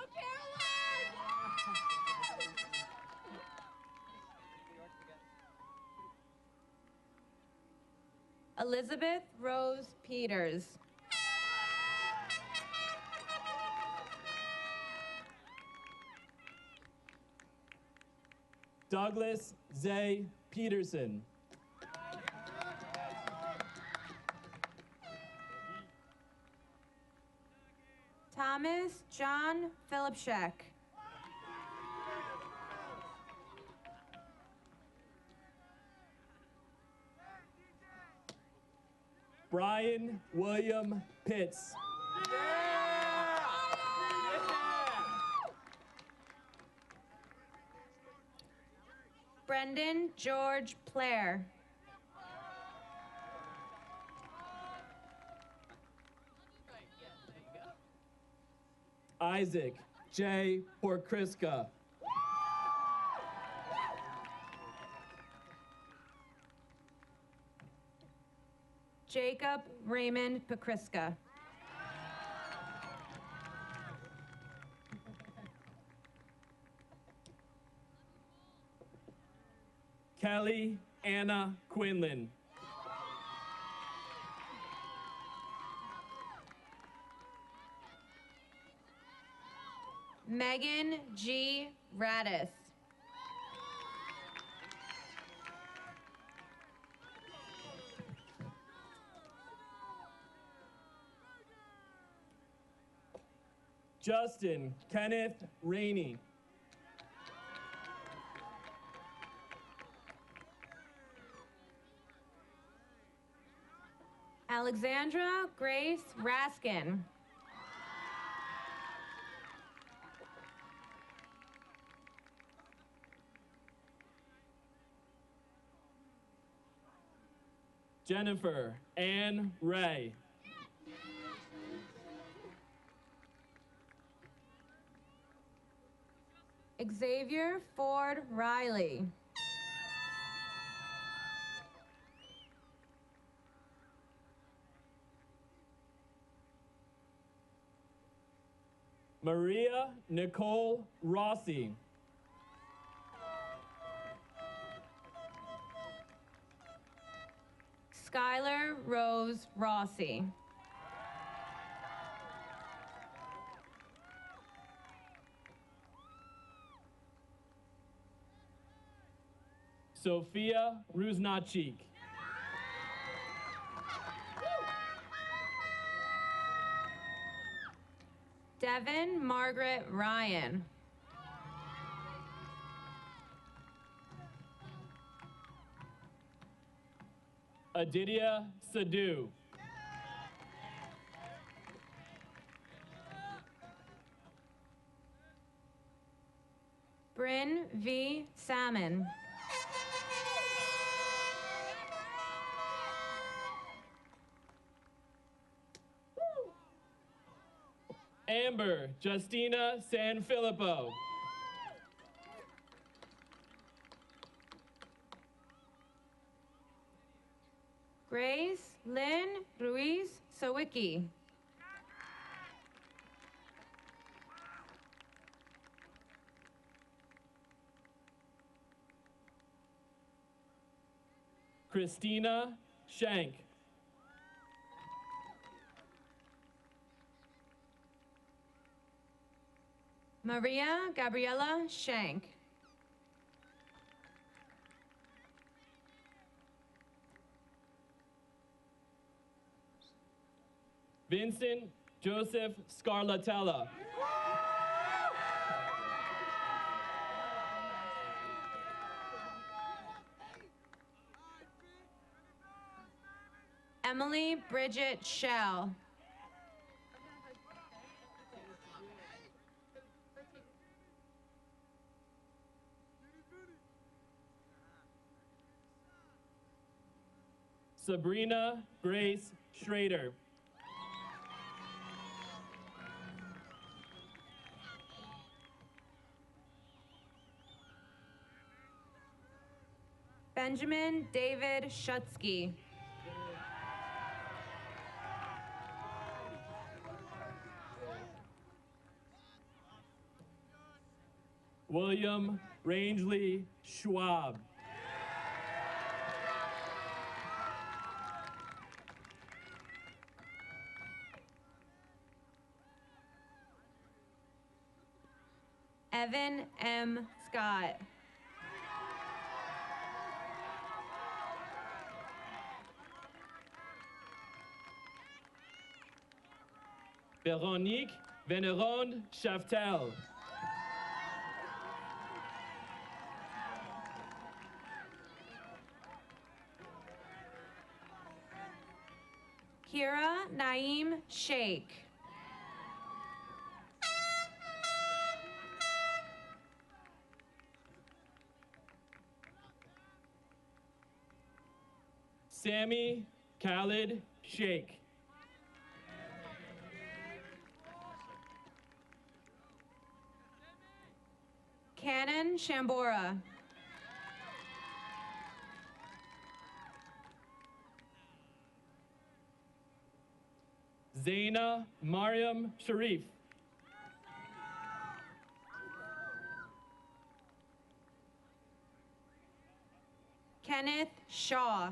Elizabeth Rose Peters. Douglas Zay Peterson. Thomas John Philipschek. Brian William Pitts. Brendan George Plair. Isaac J. Porkriska. Jacob Raymond Pokriska. Kelly Anna Quinlan. Megan G. Radis. Justin Kenneth Rainey. Alexandra Grace Raskin. Jennifer Ann Ray. Xavier Ford Riley. Maria Nicole Rossi. Skylar Rose Rossi. Sophia Rusnachik. Devin Margaret Ryan. Aditya Sadhu. Bryn V. Salmon. Amber Justina Sanfilippo. Grace Lynn Ruiz Sawicki. Christina Shank. Maria Gabriela Shank. Vincent Joseph Scarlatella. Emily Bridget Shell. Sabrina Grace Schrader. Benjamin David Shutsky. William Rangeley Schwab. Evan M. Scott. Véronique Veneronde Chaftel. Kira Naeem Sheikh. Sammy Khalid Sheikh. Canon Shambora. Zaina Mariam Sharif. Kenneth Shaw.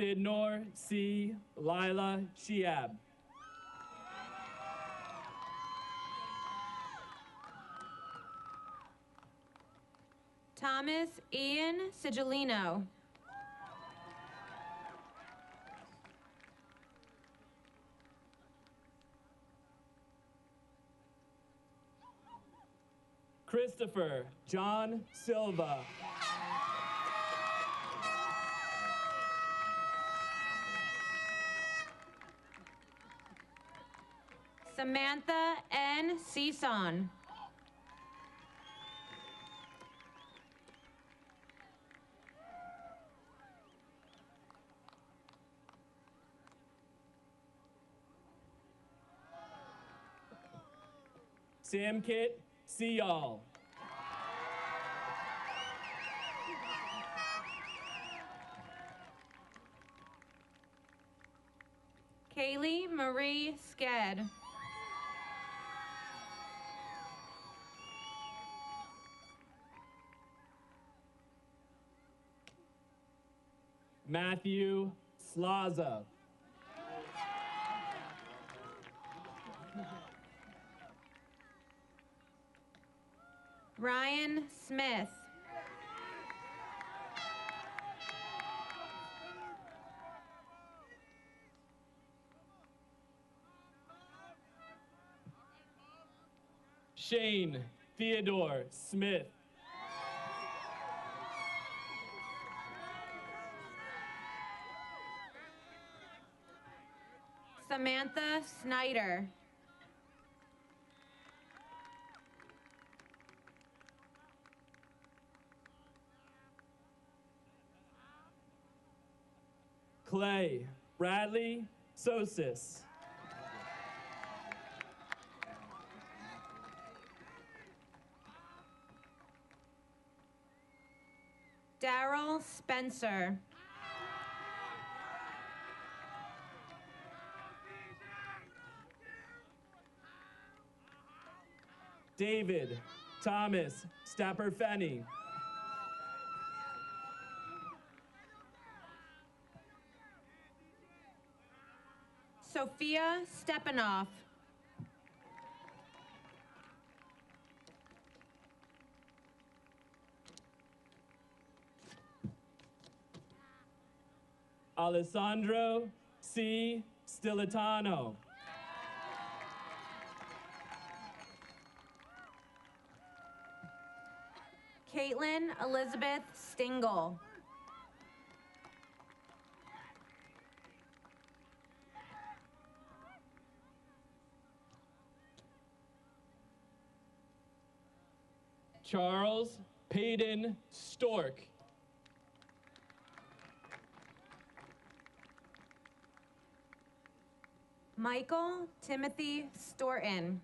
Sidnor C. Lila Shiab. Thomas Ian Sigilino. Christopher John Silva. Samantha N. Cison. Samkit Sial. Kaylee Marie Sked. Matthew Slaza. Ryan Smith. Shane Theodore Smith. Samantha Snyder. Clay Bradley Sosis. Daryl Spencer. David Thomas Stapper-Fenny. Sophia Stepanoff. Alessandro C. Stilitano. Caitlin Elizabeth Stingle. Charles Payton Stork. Michael Timothy Storton.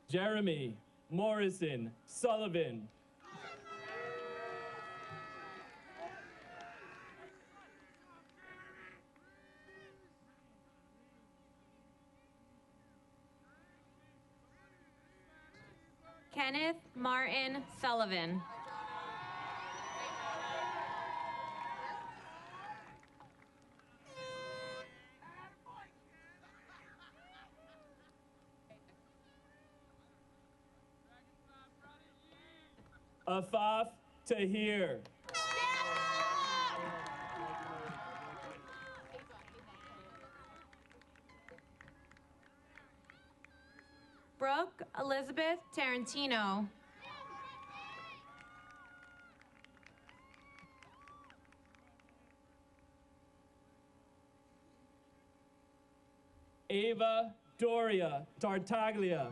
Jeremy Morrison Sullivan. Kenneth Martin Sullivan. Afaf Tahir. Brooke Elizabeth Tarantino. Ava Doria Tartaglia.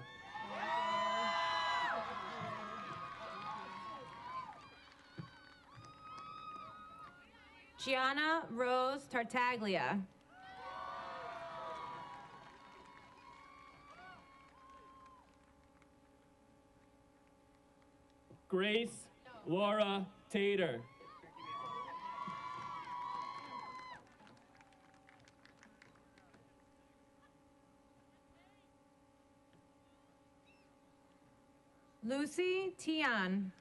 Gianna Rose Tartaglia. Grace Laura Tater. Lucy Tian.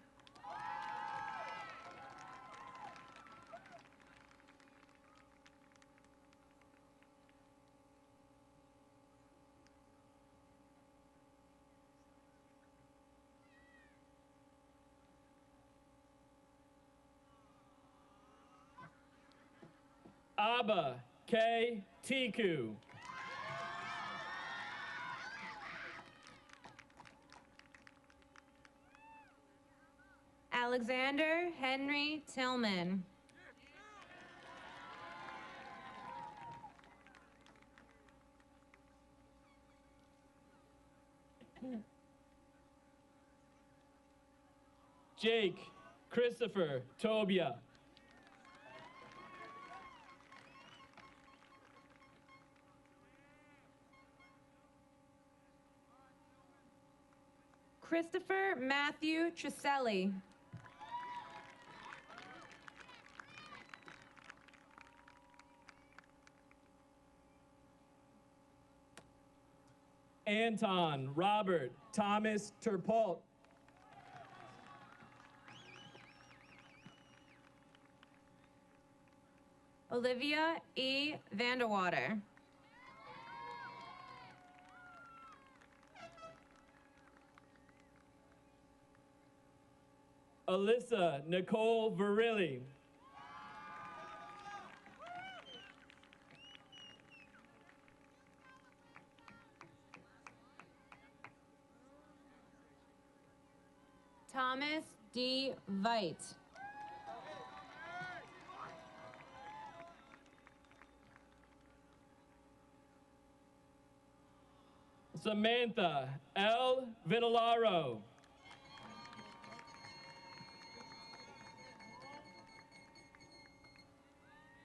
Abba K. Tiku. Alexander Henry Tillman. Jake Christopher Tobia. Christopher Matthew Triselli. Anton Robert Thomas Terpult. Olivia E. Vanderwater. Alyssa Nicole Virilli. Thomas D. Veit. Samantha L. Vitellaro.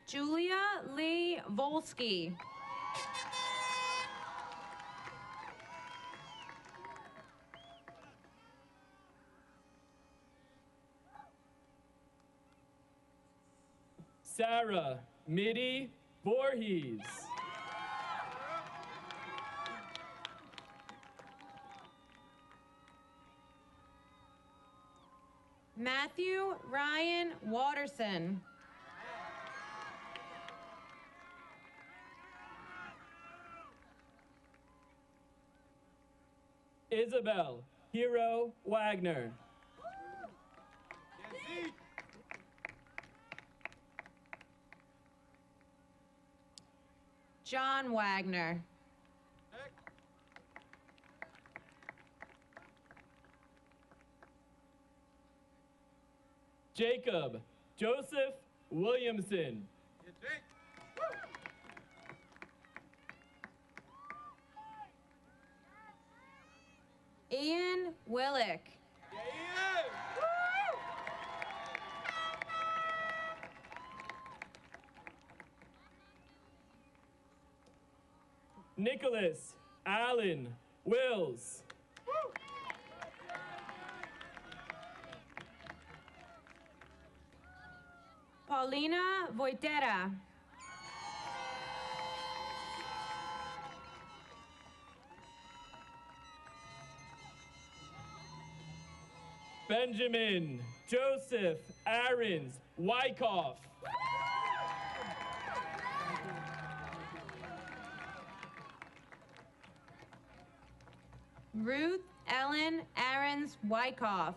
Julia Lee Volsky. Sarah Mitty Voorhees. Matthew Ryan Watterson. Isabel Hero Wagner. John Wagner. Jacob Joseph Williamson. Ian Willick. Nicholas Allen Wills. Paulina Voitera. Benjamin Joseph Aarons Wyckoff. Ruth Ellen Aarons Wyckoff.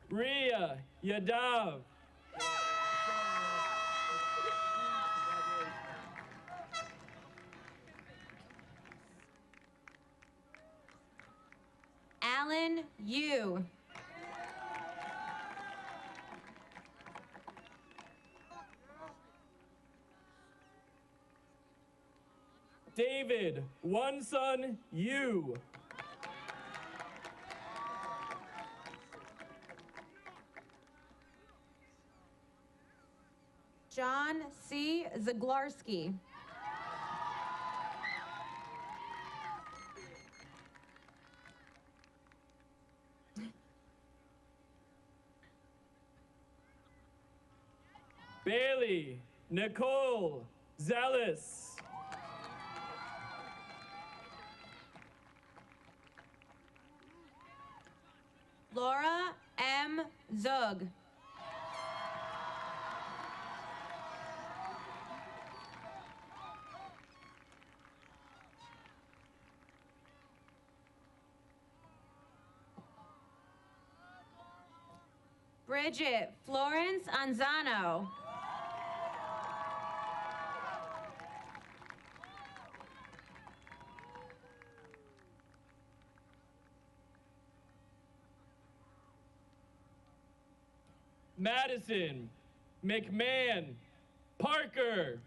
Ria Yadav. you. David, one son, you. John C. Zaglarski. Bailey, Nicole, Zealous. Laura M. Zug. Bridget Florence Anzano. Madison, McMahon, Parker.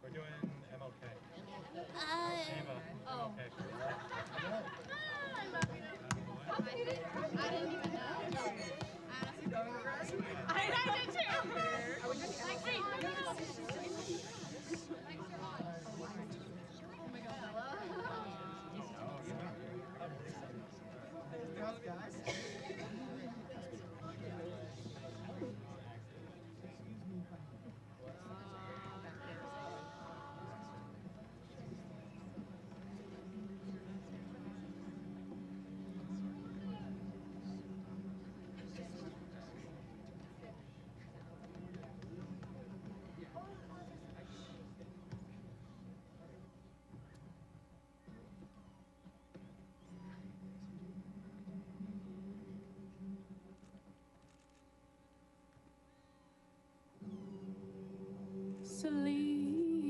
We're doing MLK. Ava, Oh. MLK. I didn't even know. I did too. Like, hey,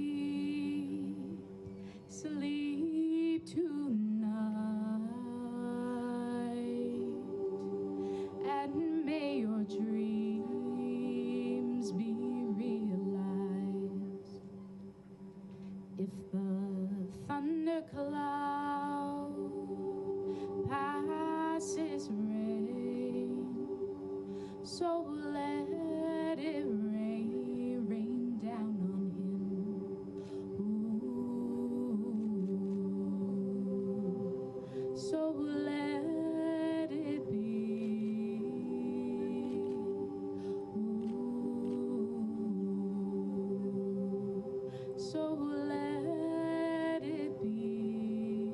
Sleep, sleep tonight, and may your dreams be realized. If the thundercloud passes rain, so let it rain down on him. Ooh, so let it be. Ooh, so let it be.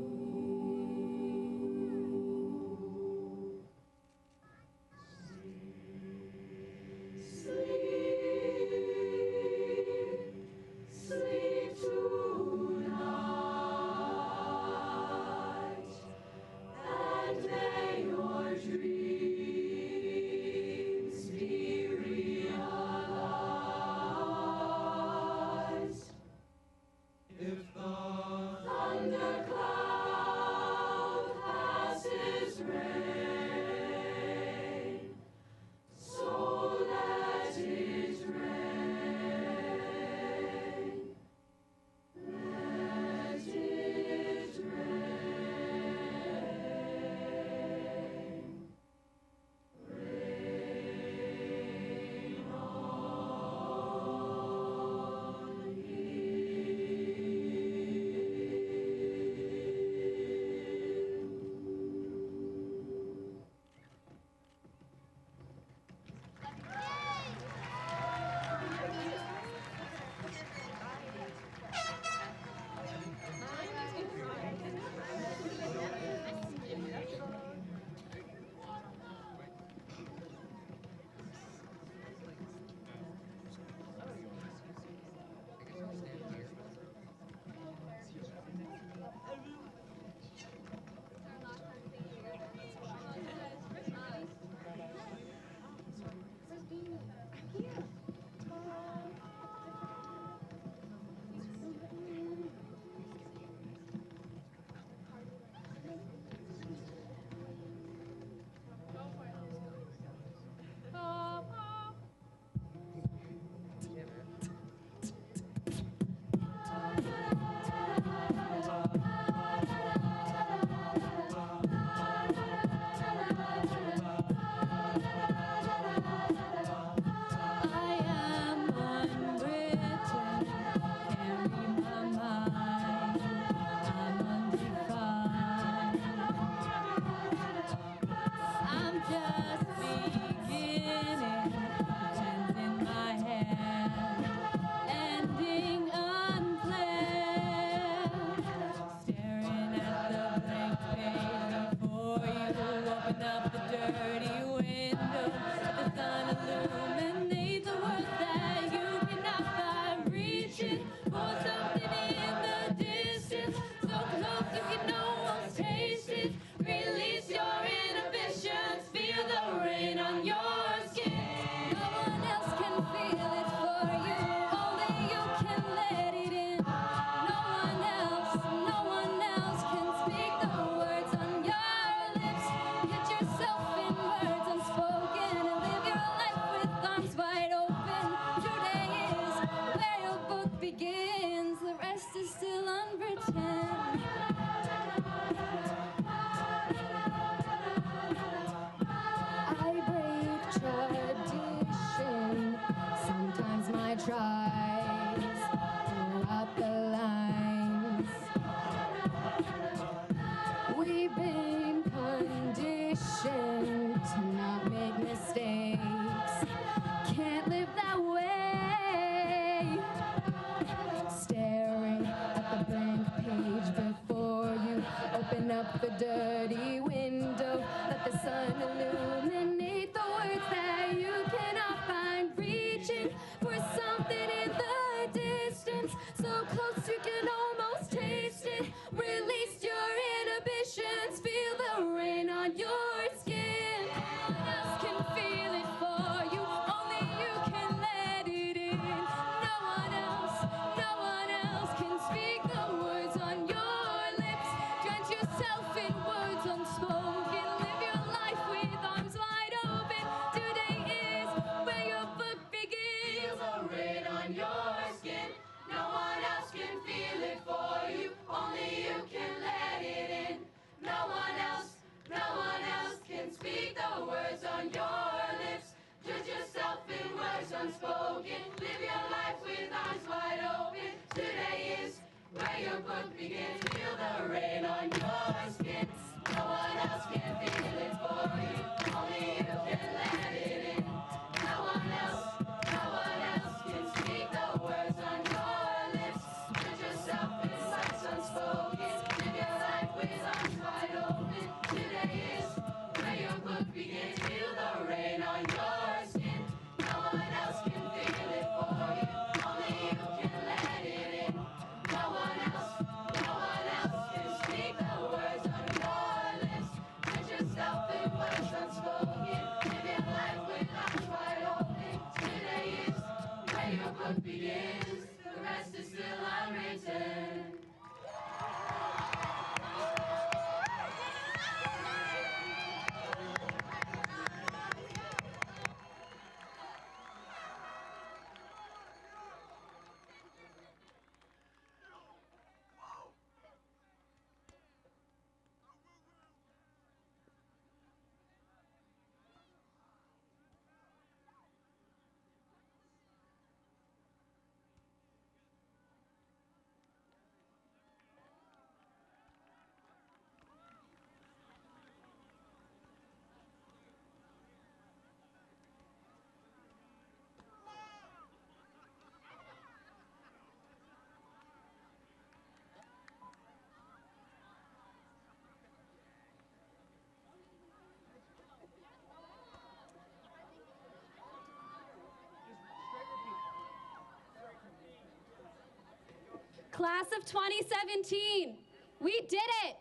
Class of 2017, we did it!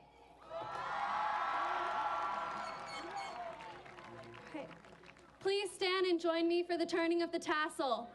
Okay. Please stand and join me for the turning of the tassel.